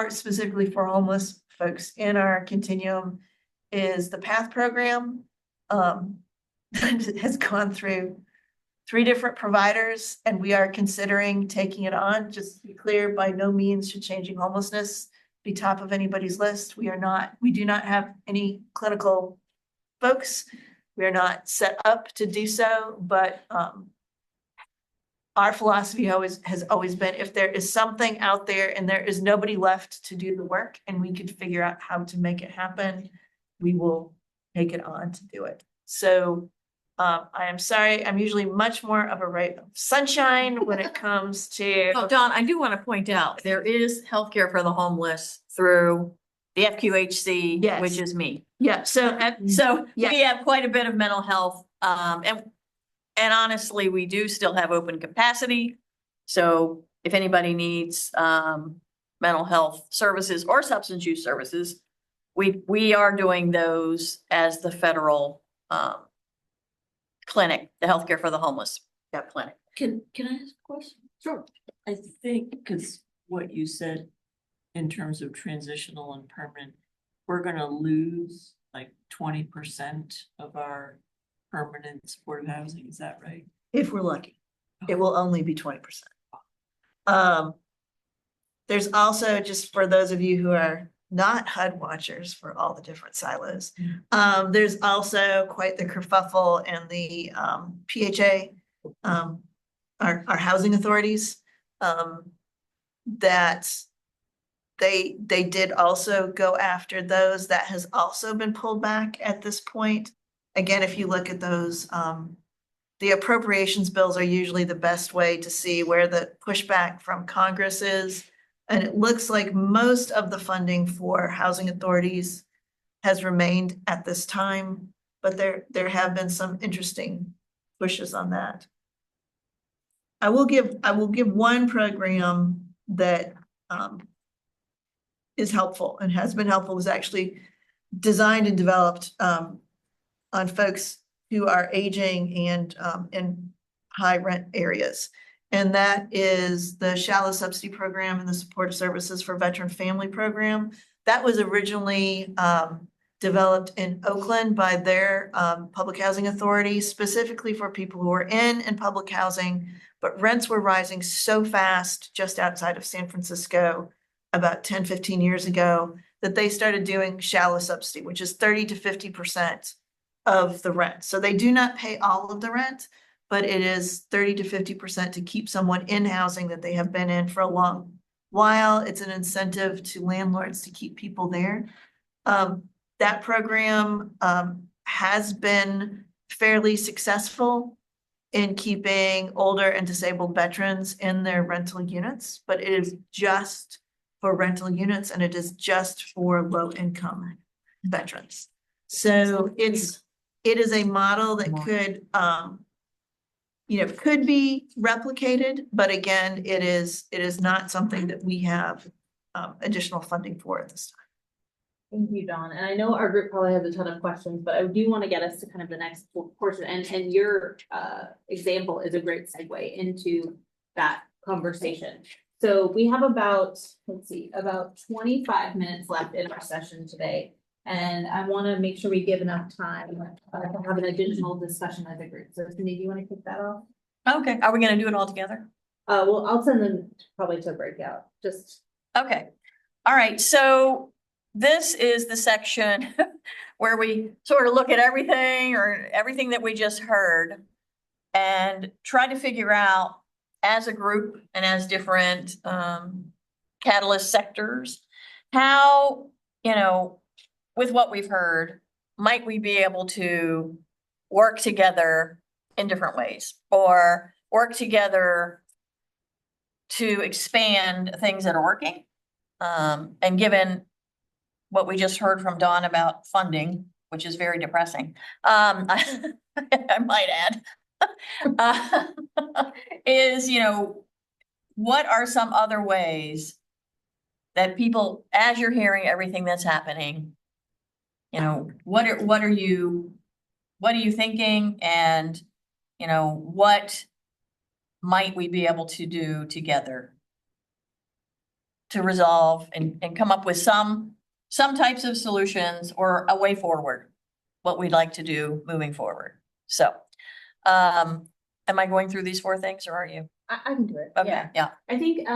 specifically for homeless folks in our continuum, is the PATH program. It has gone through 3 different providers, and we are considering taking it on. Just to be clear, by no means should changing homelessness be top of anybody's list. We do not have any clinical folks. We are not set up to do so, but our philosophy has always been, if there is something out there and there is nobody left to do the work and we could figure out how to make it happen, we will take it on to do it. So I am sorry, I'm usually much more of a ray of sunshine when it comes to. Oh, Dawn, I do want to point out, there is healthcare for the homeless through the FQHC, Yes. which is me. Yeah, so yeah. We have quite a bit of mental health, and honestly, we do still have open capacity. So if anybody needs mental health services or substance use services, we are doing those as the federal clinic, the healthcare for the homeless clinic. Can I ask a question? Sure. I think because what you said in terms of transitional and permanent, we're gonna lose like 20% of our permanent supportive housing. Is that right? If we're lucky, it will only be 20%. There's also, just for those of you who are not HUD watchers for all the different silos, there's also quite the kerfuffle in the PHA, our housing authorities, that they did also go after those. That has also been pulled back at this point. Again, if you look at those, the appropriations bills are usually the best way to see where the pushback from Congress is. And it looks like most of the funding for housing authorities has remained at this time, but there have been some interesting pushes on that. I will give one program that is helpful and has been helpful, was actually designed and developed on folks who are aging and in high rent areas. And that is the shallow subsidy program and the supportive services for veteran family program. That was originally developed in Oakland by their public housing authority, specifically for people who are in public housing, but rents were rising so fast just outside of San Francisco about 10, 15 years ago that they started doing shallow subsidy, which is 30 to 50% of the rent. So they do not pay all of the rent, but it is 30 to 50% to keep someone in housing that they have been in for a long while. It's an incentive to landlords to keep people there. That program has been fairly successful in keeping older and disabled veterans in their rental units, but it is just for rental units and it is just for low income veterans. So it is a model that could be replicated, but again, it is not something that we have additional funding for at this time. Thank you, Dawn. And I know our group probably has a ton of questions, but I do want to get us to kind of the next portion. And your example is a great segue into that conversation. So we have about, let's see, about 25 minutes left in our session today. And I want to make sure we give enough time to have an additional discussion as a group. So Cindy, do you want to kick that off? Okay, are we gonna do it all together? Well, I'll send them probably to breakout, just. Okay, all right, so this is the section where we sort of look at everything or everything that we just heard and try to figure out as a group and as different catalyst sectors, how, with what we've heard, might we be able to work together in different ways or work together to expand things that are working? And given what we just heard from Dawn about funding, which is very depressing, I might add, is, what are some other ways that people, as you're hearing everything that's happening, what are you thinking? And, what might we be able to do together to resolve and come up with some types of solutions or a way forward, what we'd like to do moving forward. So, am I going through these 4 things or are you? I can do it. Okay, yeah. I think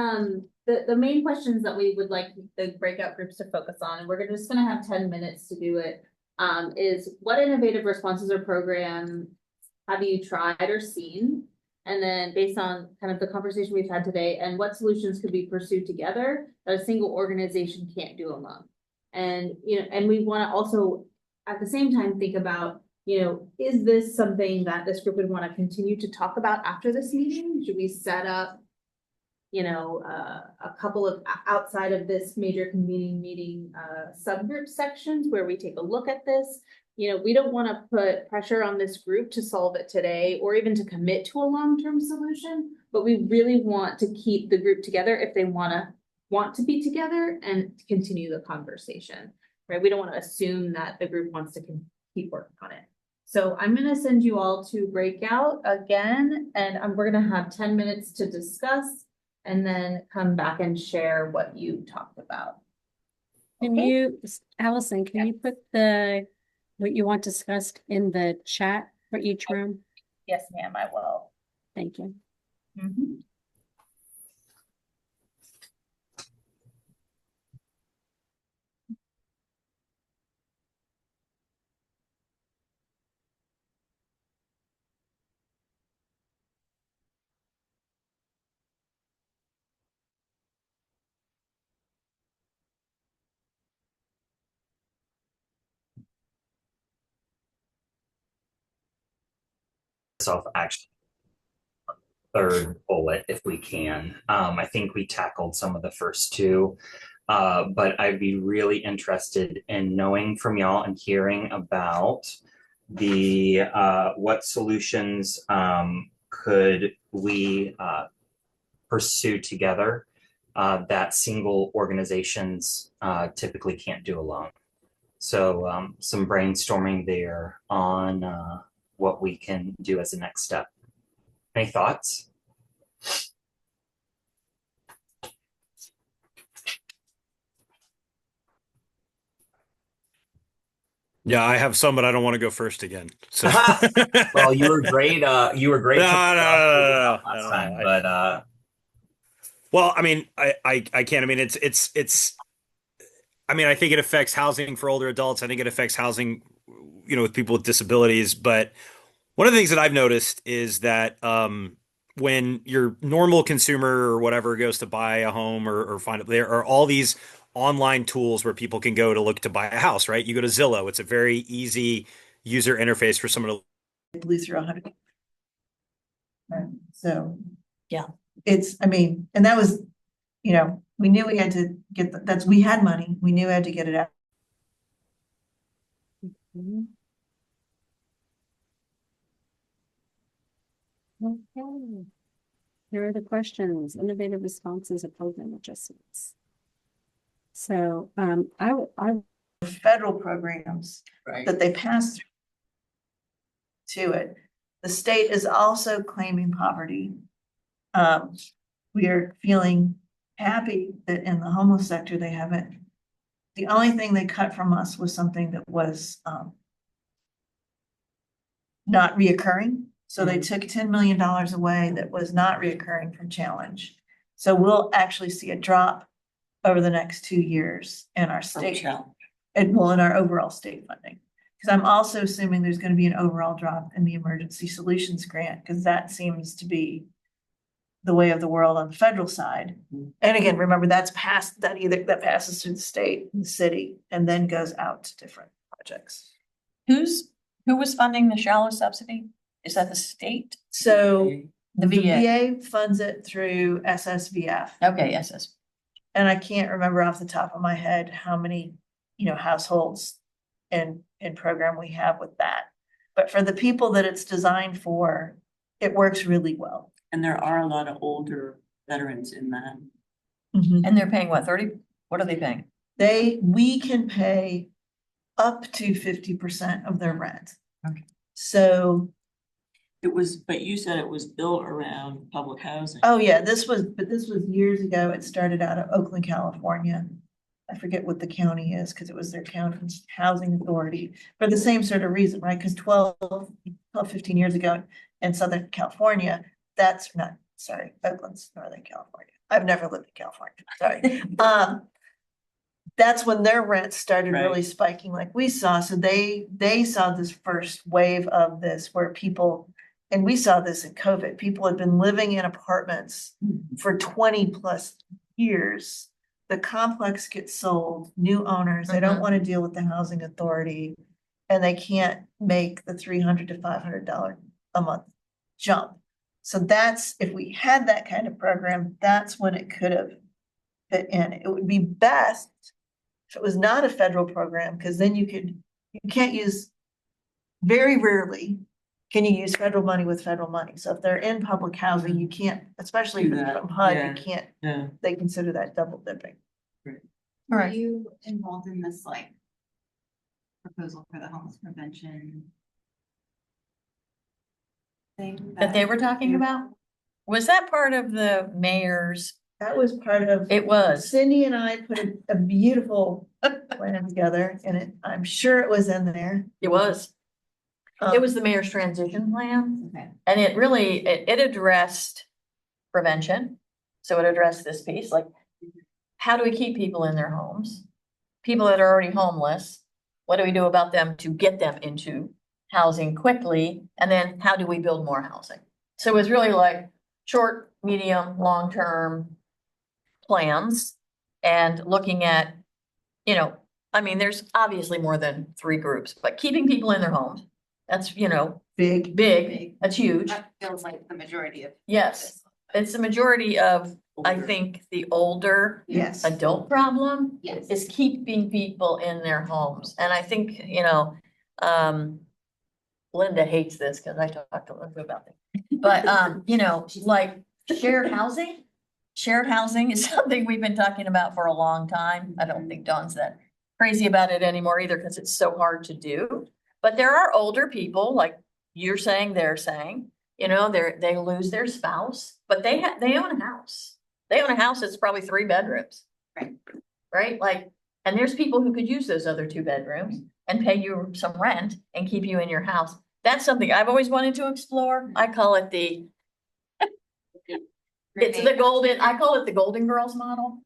the main questions that we would like the breakout groups to focus on, and we're just gonna have 10 minutes to do it, is what innovative responses or program have you tried or seen? And then based on kind of the conversation we've had today, and what solutions could be pursued together that a single organization can't do alone? And, and we want to also at the same time think about, is this something that this group would want to continue to talk about after this meeting? Should we set up, a couple of outside of this major convening meeting, subgroup sections where we take a look at this? We don't want to put pressure on this group to solve it today or even to commit to a long-term solution, but we really want to keep the group together if they want to be together and continue the conversation, right? We don't want to assume that the group wants to keep working on it. So I'm going to send you all to breakout again, and we're going to have 10 minutes to discuss and then come back and share what you talked about. Can you, Allison, can you put what you want discussed in the chat for each room? Yes, ma'am, I will. Thank you. Mm-hmm. Self action. Third bullet, if we can. I think we tackled some of the first 2, but I'd be really interested in knowing from y'all and hearing about the what solutions could we pursue together that single organizations typically can't do alone. So some brainstorming there on what we can do as a next step. Any thoughts? Yeah, I have some, but I don't want to go first again. So, well, you were great. You were great. No. Last time, but well, I mean, I can't. I mean, it's. I mean, I think it affects housing for older adults. I think it affects housing, with people with disabilities. But one of the things that I've noticed is that when your normal consumer or whatever goes to buy a home or find it, there are all these online tools where people can go to look to buy a house, right? You go to Zillow. It's a very easy user interface for someone to blew through 100. So yeah, I mean, and that was, we knew we had to get we had money. We knew we had to get it out. Mm-hmm. Okay. Here are the questions: innovative responses and program adjustments. So I federal programs that they pass through to it. The state is also claiming poverty. We are feeling happy that in the homeless sector, they haven't, the only thing they cut from us was something that was, not reoccurring. So they took $10 million away that was not reoccurring from challenge. So we'll actually see a drop over the next 2 years in our state and well, in our overall state funding. Because I'm also assuming there's going to be an overall drop in the emergency solutions grant, because that seems to be the way of the world on the federal side. And again, remember that passes through the state and the city and then goes out to different projects. Who was funding the shallow subsidy? Is that the state? So The VA. funds it through SSVF. Okay, SS. And I can't remember off the top of my head how many, households and program we have with that. But for the people that it's designed for, it works really well. And there are a lot of older veterans in that. And they're paying what, 30? What are they paying? We can pay up to 50% of their rent. Okay. So But you said it was built around public housing. oh yeah, this was years ago. It started out of Oakland, California. I forget what the county is because it was their county's housing authority for the same sort of reason, right? Because 15 years ago in Southern California, Oakland's Northern California. I've never lived in California, sorry. That's when their rents started really spiking like we saw. So they saw this first wave of this where people, and we saw this in COVID, people had been living in apartments for 20 plus years. The complex gets sold, new owners, they don't want to deal with the housing authority, and they can't make the $300 to $500 a month jump. So that's, if we had that kind of program, that's when it could have fit in. It would be best if it was not a federal program, because then you can't use, very rarely can you use federal money with federal money. So if they're in public housing, you can't, especially from HUD, you can't, they consider that double dipping. Were you involved in this proposal for the homeless prevention thing That they were talking about? Was that part of the mayor's? That was part of. It was. Cindy and I put a beautiful plan together, and I'm sure it was in there. It was. It was the mayor's transition plan. Okay. And it really, it addressed prevention. So it addressed this piece, like, how do we keep people in their homes? People that are already homeless, what do we do about them to get them into housing quickly? And then how do we build more housing? So it was really like short, medium, long-term plans and looking at, there's obviously more than 3 groups, but keeping people in their homes. That's, big, that's huge. That feels like the majority of. Yes, it's the majority of, I think, the older adult problem is keeping people in their homes. And I think, Linda hates this because I talked a little bit about it. But, like shared housing is something we've been talking about for a long time. I don't think Dawn's that crazy about it anymore either because it's so hard to do. But there are older people, like you're saying, they're saying, they lose their spouse, but they own a house. They own a house that's probably 3 bedrooms. Right? And there's people who could use those other 2 bedrooms and pay you some rent and keep you in your house. That's something I've always wanted to explore. I call it I call it the Golden Girls model.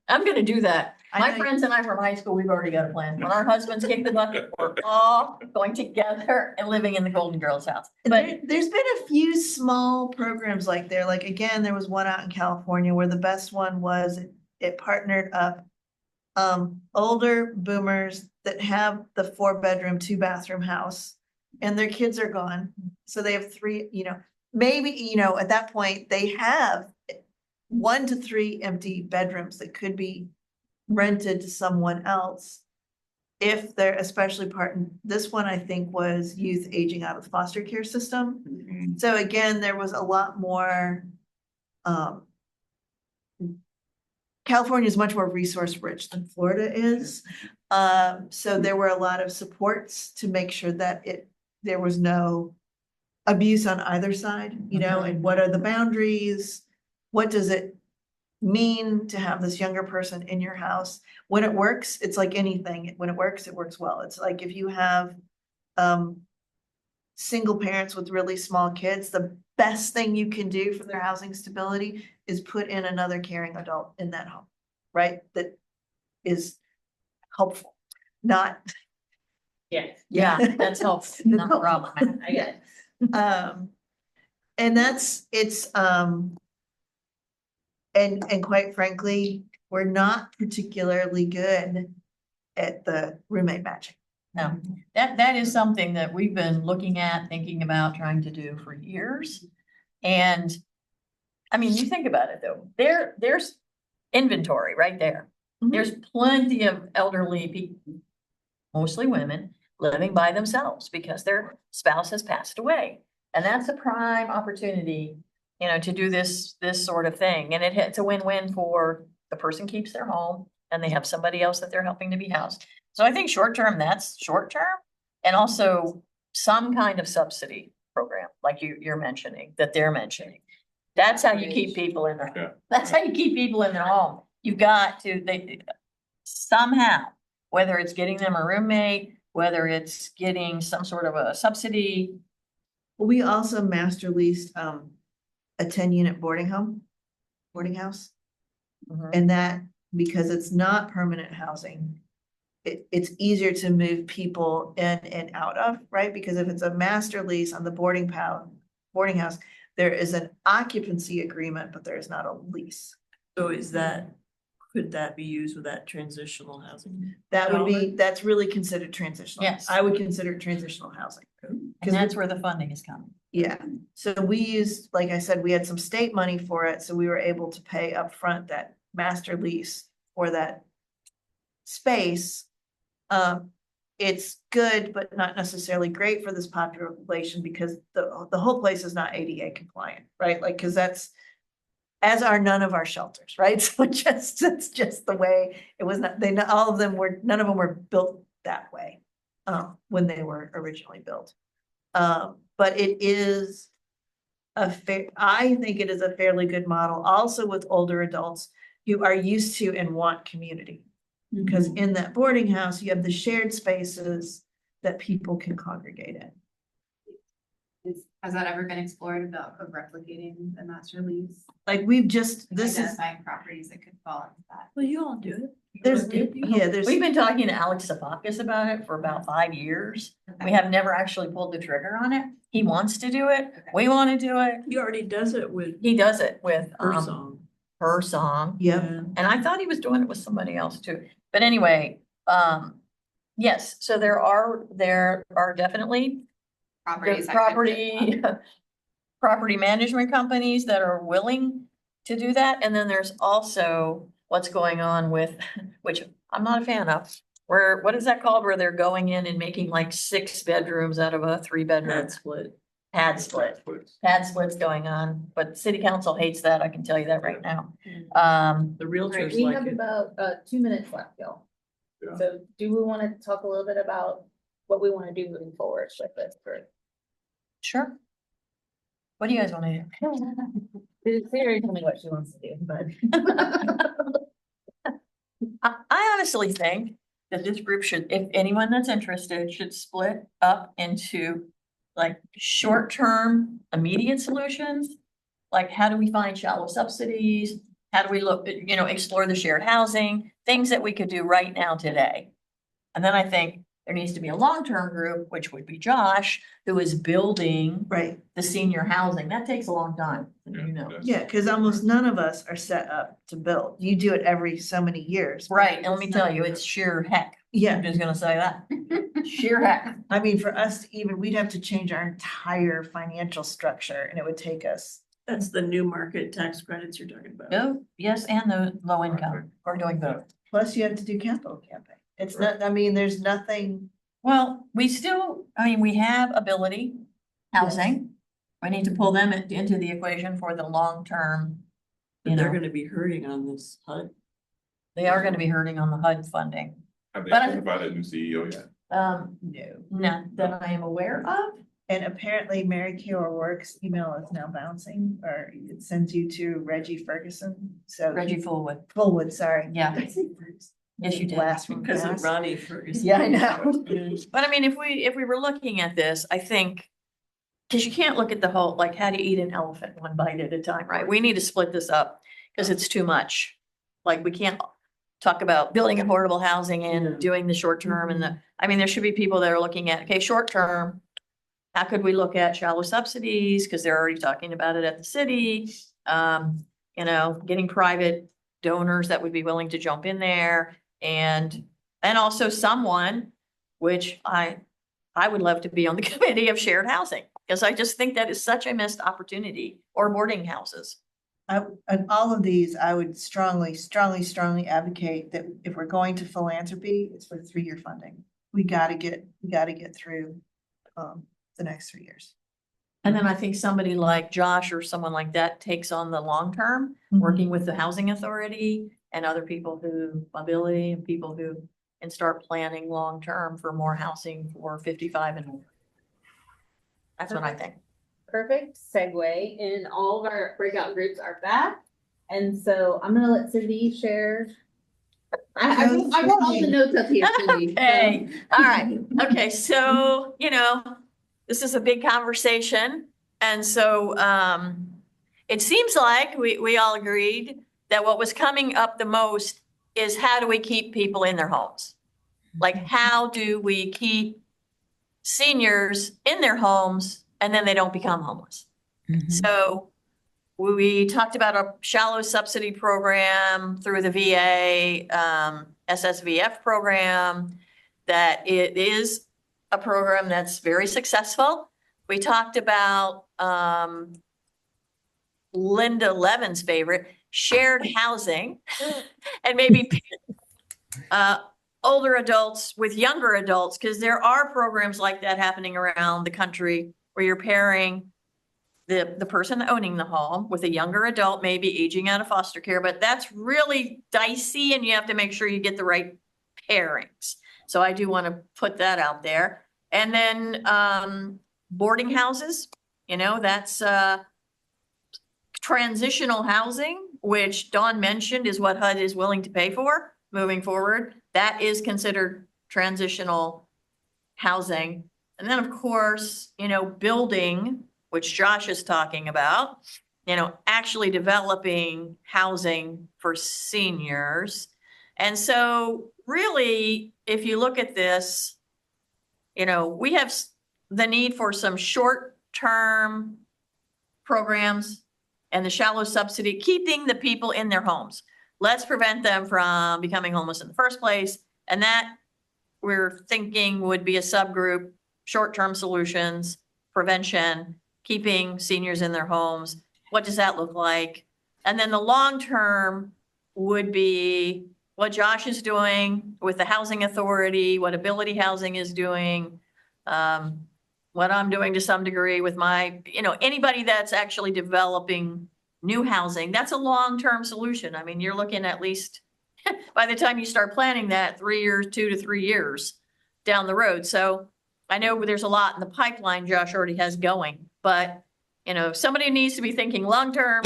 I'm gonna do that. My friends and I from high school, we've already got a plan. When our husbands kick the bucket, we're all going together and living in the Golden Girls house. But there's been a few small programs like there. Like again, there was one out in California where the best one was it partnered up older boomers that have the 4-bedroom, 2-bathroom house and their kids are gone. So they have 3, maybe, at that point they have 1 to 3 empty bedrooms that could be rented to someone else. If they're especially this one I think was youth aging out of the foster care system. So again, there was a lot more, California is much more resource rich than Florida is. So there were a lot of supports to make sure that there was no abuse on either side, and what are the boundaries? What does it mean to have this younger person in your house. When it works, it's like anything. When it works well. It's like if you have single parents with really small kids, the best thing you can do for their housing stability is put in another caring adult in that home, right? That is helpful, not. Yeah, that's helpful, not problematic. I get it. And and quite frankly, we're not particularly good at the roommate matching. No, that is something that we've been looking at, thinking about, trying to do for years. And I mean, you think about it though, there's inventory right there. There's plenty of elderly people, mostly women, living by themselves because their spouse has passed away. And that's a prime opportunity, you know, to do this sort of thing. And it's a win-win for the person keeps their home and they have somebody else that they're helping to be housed. So I think short-term, that's short-term. And also some kind of subsidy program, like you're mentioning, that they're mentioning. That's how you keep people in their, that's how you keep people in their home. You've got to, somehow, whether it's getting them a roommate, whether it's getting some sort of a subsidy. We also master leased a 10-unit boarding house. And that, because it's not permanent housing, it's easier to move people in and out of, right? Because if it's a master lease on the boarding house, there is an occupancy agreement, but there is not a lease. So could that be used with that transitional housing? That would be, that's really considered transitional. Yes. I would consider it transitional housing. And that's where the funding is coming. Yeah, so we used, like I said, we had some state money for it, so we were able to pay upfront that master lease for that space. It's good, but not necessarily great for this population because the whole place is not ADA compliant, right? Like, cause that's, as are none of our shelters, right? So that's just the way it was. Not, none of them were built that way, when they were originally built. But it is I think it is a fairly good model also with older adults who are used to and want community. Because in that boarding house, you have the shared spaces that people can congregate in. Has that ever been explored about replicating the master lease? Like we've just, identifying properties that could fall into that. Well, you all do it. We've been talking to Alex Safakis about it for about 5 years. We have never actually pulled the trigger on it. He wants to do it. We want to do it. He already does it with. He does it with Her song. Yeah. And I thought he was doing it with somebody else too. But anyway, yes, so there are definitely property management companies that are willing to do that. And then there's also what's going on with, which I'm not a fan of, what is that called? Where they're going in and making like 6 bedrooms out of a 3-bedroom. Pad splits going on, but city council hates that. I can tell you that right now. The realtors We have about 2 minutes left, Gil. Yeah. So do we want to talk a little bit about what we want to do moving forward with this group? Sure. What do you guys want to do? Sarah told me what she wants to do, but I honestly think that this group should, if anyone that's interested, should split up into like short-term immediate solutions. Like how do we find shallow subsidies? How do we look, explore the shared housing, things that we could do right now today. And then I think there needs to be a long-term group, which would be Josh, who is building the senior housing. That takes a long time, Yeah, because almost none of us are set up to build. You do it every so many years. Right, and let me tell you, it's sheer heck. Yeah. I'm just gonna say that. Sheer heck. I mean, for us to even, we'd have to change our entire financial structure and it would take us. That's the new market tax credits you're talking about. No, yes, and the low income. We're doing both. Plus you have to do capital campaign. It's not, I mean, there's nothing. Well, we have ability housing. We need to pull them into the equation for the long-term. They're gonna be hurting on this HUD. They are gonna be hurting on the HUD funding. Have they But identified a new CEO yet? No, not that I am aware of. And apparently Mary Kay Works email is now bouncing, or it sends you to Reggie Ferguson. So Reggie Fullwood. Fullwood, sorry. Yeah. Yes, you did. Last one Because of passed. Ronnie Ferguson. Yeah, I know. But I mean, if we were looking at this, I think, because you can't look at the whole, like, how do you eat an elephant one bite at a time, right? We need to split this up because it's too much. Like, we can't talk about building affordable housing and doing the short term and I mean, there should be people that are looking at, okay, short term, how could we look at shallow subsidies? Because they're already talking about it at the city. Getting private donors that would be willing to jump in there and also someone, which I would love to be on the committee of shared housing, because I just think that is such a missed opportunity, or boarding houses. And all of these, I would strongly advocate that if we're going to philanthropy, it's for 3-year funding. We gotta get through the next 3 years. And then I think somebody like Josh or someone like that takes on the long term, working with the housing authority and other people who mobility and people who and start planning long term for more housing for 55 and older. That's what I think. Perfect segue, and all of our breakout groups are back. And so I'm gonna let Cindy share. I wrote all the notes up here, Cindy. Okay, all right. Okay, so, this is a big conversation. And so it seems like we all agreed that what was coming up the most is how do we keep people in their homes? Like, how do we keep seniors in their homes and then they don't become homeless? So we talked about a shallow subsidy program through the VA, SSVF program, that it is a program that's very successful. We talked about Linda Levin's favorite, shared housing, and maybe older adults with younger adults, because there are programs like that happening around the country where you're pairing the person owning the home with a younger adult, maybe aging out of foster care, but that's really dicey and you have to make sure you get the right pairings. So I do want to put that out there. And then boarding houses, that's transitional housing, which Dawn mentioned is what HUD is willing to pay for moving forward. That is considered transitional housing. And then, of course, building, which Josh is talking about, actually developing housing for seniors. And so really, if you look at this, we have the need for some short-term programs and the shallow subsidy, keeping the people in their homes. Let's prevent them from becoming homeless in the first place. And that we're thinking would be a subgroup, short-term solutions, prevention, keeping seniors in their homes. What does that look like? And then the long-term would be what Josh is doing with the housing authority, what Ability Housing is doing, what I'm doing to some degree with my, anybody that's actually developing new housing. That's a long-term solution. I mean, you're looking at least by the time you start planning that 3 years, 2 to 3 years down the road. So I know there's a lot in the pipeline Josh already has going, but somebody needs to be thinking long-term.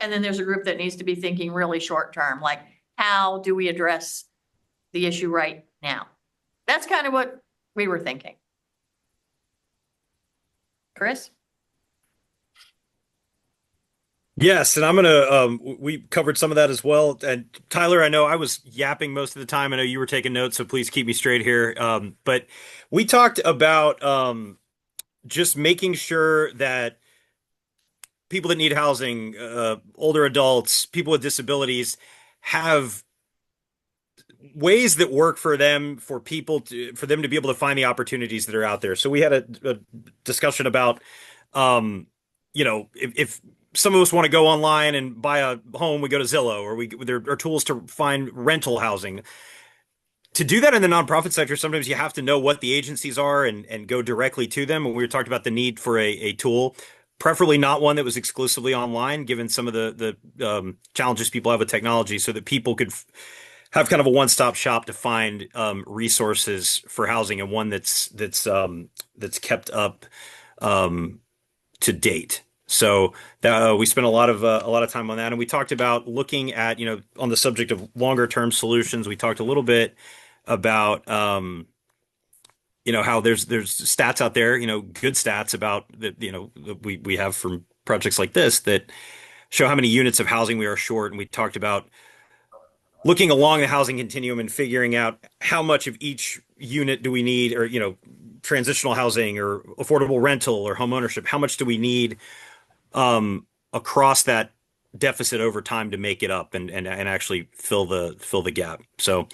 And then there's a group that needs to be thinking really short-term, like how do we address the issue right now? That's kind of what we were thinking. Chris? Yes, and I'm we covered some of that as well. And Tyler, I know I was yapping most of the time. I know you were taking notes, so please keep me straight here. But we talked about just making sure that people that need housing, older adults, people with disabilities, have ways that work for them, for them to be able to find the opportunities that are out there. So we had a discussion about, if some of us want to go online and buy a home, we go to Zillow, or there are tools to find rental housing. To do that in the nonprofit sector, sometimes you have to know what the agencies are and go directly to them. And we were talking about the need for a tool, preferably not one that was exclusively online, given some of the challenges people have with technology, so that people could have kind of a one-stop shop to find resources for housing, and one that's kept up um, to date. So that we spent a lot of time on that, and we talked about looking at, on the subject of longer term solutions. We talked a little bit about how there's stats out there, good stats about that, that we have from projects like this that show how many units of housing we are short. And we talked about looking along the housing continuum and figuring out how much of each unit do we need, or transitional housing or affordable rental or home ownership. How much do we need across that deficit over time to make it up and actually fill the gap. So,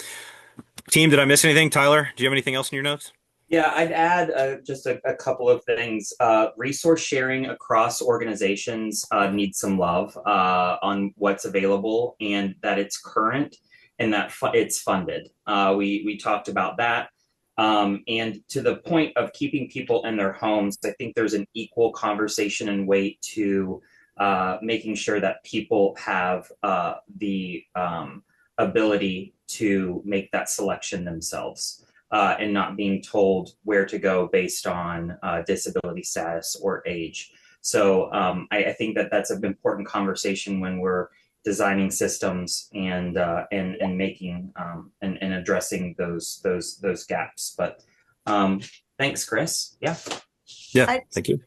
team, did I miss anything? Tyler, do you have anything else in your notes? Yeah, I'd add just a couple of things. Resource sharing across organizations needs some love on what's available and that it's current and that it's funded. We talked about that. And to the point of keeping people in their homes, I think there's an equal conversation and weight to making sure that people have the ability to make that selection themselves. And not being told where to go based on disability status or age. So I think that that's an important conversation when we're designing systems and making and addressing those gaps. But thanks, Chris. Yeah. Thank you.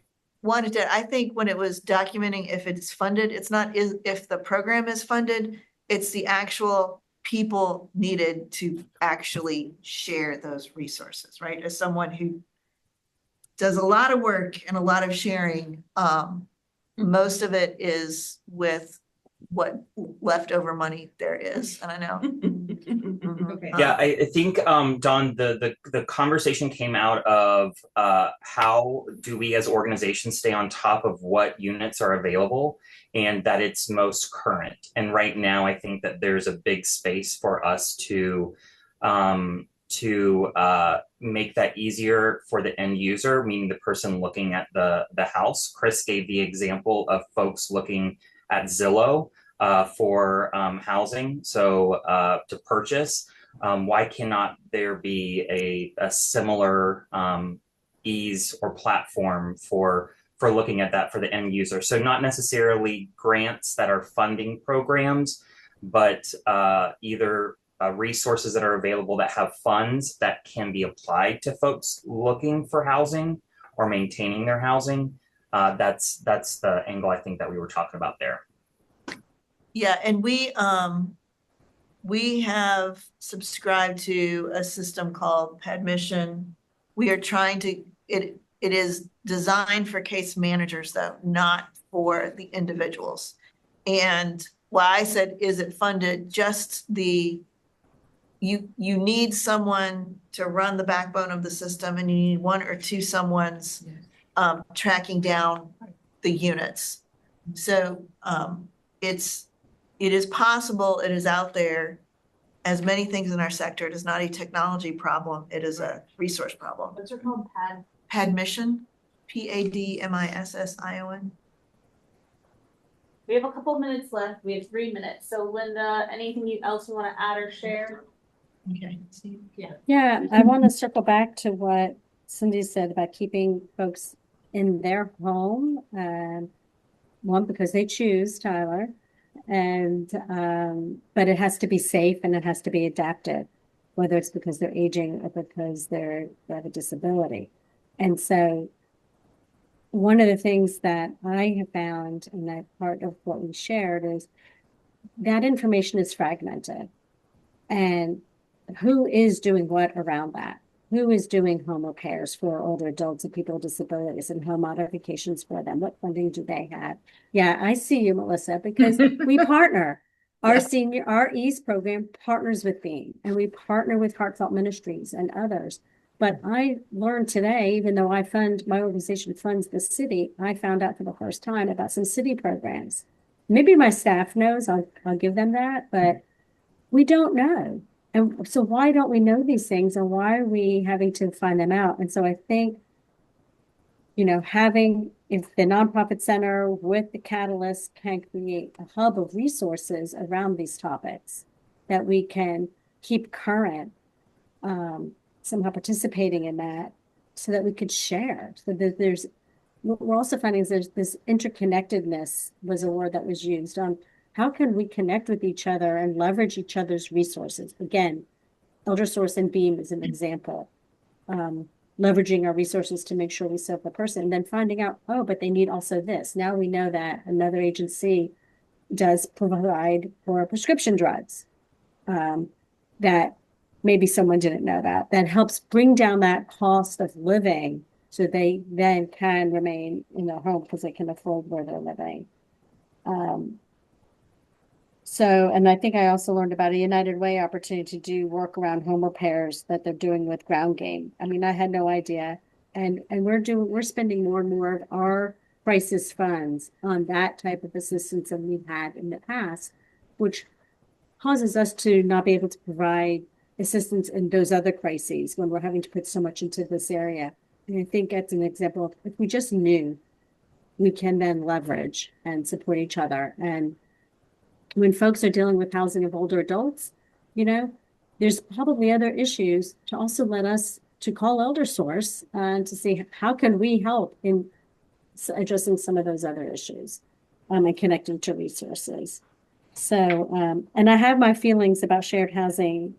I think when it was documenting if it's funded, it's not if the program is funded, it's the actual people needed to actually share those resources, right? As someone who does a lot of work and a lot of sharing, most of it is with what leftover money there is. And I know. Okay. Yeah, I think, Don, the conversation came out of how do we as organizations stay on top of what units are available and that it's most current. And right now, I think that there's a big space for us to make that easier for the end user, meaning the person looking at the house. Chris gave the example of folks looking at Zillow for housing, so to purchase. Why cannot there be a similar ease or platform for looking at that for the end user? So not necessarily grants that are funding programs, but either resources that are available that have funds that can be applied to folks looking for housing or maintaining their housing. That's the angle I think that we were talking about there. Yeah, and we have subscribed to a system called Padmission. We are trying to, it is designed for case managers though, not for the individuals. And why I said, is it funded? Just you need someone to run the backbone of the system, and you need one or two someone's tracking down the units. So it is possible, it is out there. As many things in our sector, it is not a technology problem, it is a resource problem. What's it called? Padmission, Padmission. We have a couple minutes left. We have 3 minutes. So Linda, anything else you want to add or share? Okay. Yeah, I want to circle back to what Cindy said about keeping folks in their home. One, because they choose, Tyler, and but it has to be safe and it has to be adapted, whether it's because they're aging or because they have a disability. And so one of the things that I have found, and that part of what we shared, is that information is fragmented. And who is doing what around that? Who is doing home repairs for older adults and people with disabilities and home modifications for them? What funding do they have? Yeah, I see you, Melissa, because we partner. Our EASE program partners with Beam, and we partner with Heartfelt Ministries and others. But I learned today, even though my organization funds the city, I found out for the first time about some city programs. Maybe my staff knows, I'll give them that, but we don't know. And so why don't we know these things, and why are we having to find them out? And so I think, if the nonprofit center with the Catalyst can create a hub of resources around these topics, that we can keep current, somehow participating in that so that we could share. So that there's, what we're also finding is there's this interconnectedness was a word that was used on how can we connect with each other and leverage each other's resources. Again, ElderSource and Beam is an example. Leveraging our resources to make sure we serve the person, and then finding out, oh, but they need also this. Now we know that another agency does provide for prescription drugs. That maybe someone didn't know that helps bring down that cost of living so they then can remain in their home because they can afford where they're living. And I think I also learned about a United Way opportunity to do work around home repairs that they're doing with ground game. I mean, I had no idea. And we're spending more and more of our crisis funds on that type of assistance than we've had in the past, which causes us to not be able to provide assistance in those other crises when we're having to put so much into this area. And I think that's an example of if we just knew, we can then leverage and support each other. And when folks are dealing with housing of older adults, there's probably other issues to also let us to call ElderSource and to see how can we help in addressing some of those other issues and connecting to resources. So, and I have my feelings about shared housing,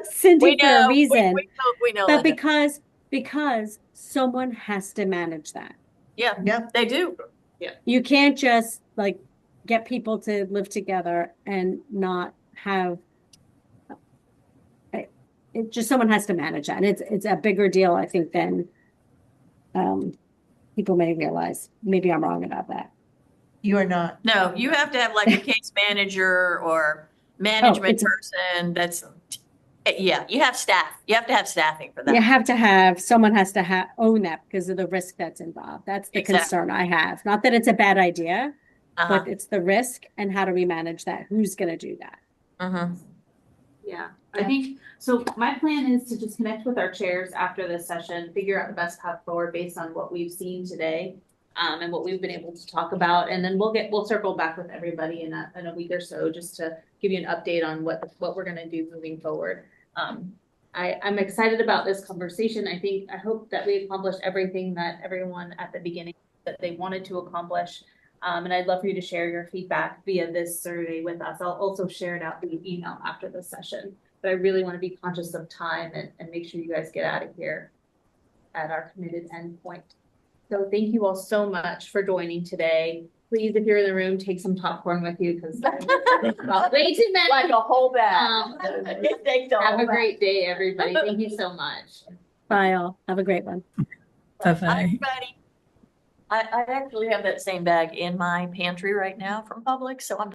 Cindy, for a reason. We know but that. because someone has to manage that. Yeah, they do. Yeah. You can't just get people to live together and not have it. Just someone has to manage that, and it's a bigger deal, I think, than people may realize. Maybe I'm wrong about that. You are not. No, you have to have like a case manager or management person. You have staff. You have to have staffing for that. You have to have, someone has to own that because of the risk that's involved. That's the concern I have. Not that it's a bad idea, but it's the risk and how do we manage that? Who's going to do that? Yeah, I think, so my plan is to just connect with our chairs after this session, figure out the best path forward based on what we've seen today. And what we've been able to talk about, and then we'll circle back with everybody in a week or so just to give you an update on what we're going to do moving forward. I'm excited about this conversation. I hope that we accomplished everything that everyone at the beginning that they wanted to accomplish. And I'd love for you to share your feedback via this survey with us. I'll also share it out via email after the session. But I really want to be conscious of time and make sure you guys get out of here at our committed endpoint. So thank you all so much for joining today. Please, if you're in the room, take some popcorn with you because way too many. Like a whole bag. Have a great day, everybody. Thank you so much. Bye, all. Have a great one. Bye, everybody. I actually have that same bag in my pantry right now from Publix, so I'm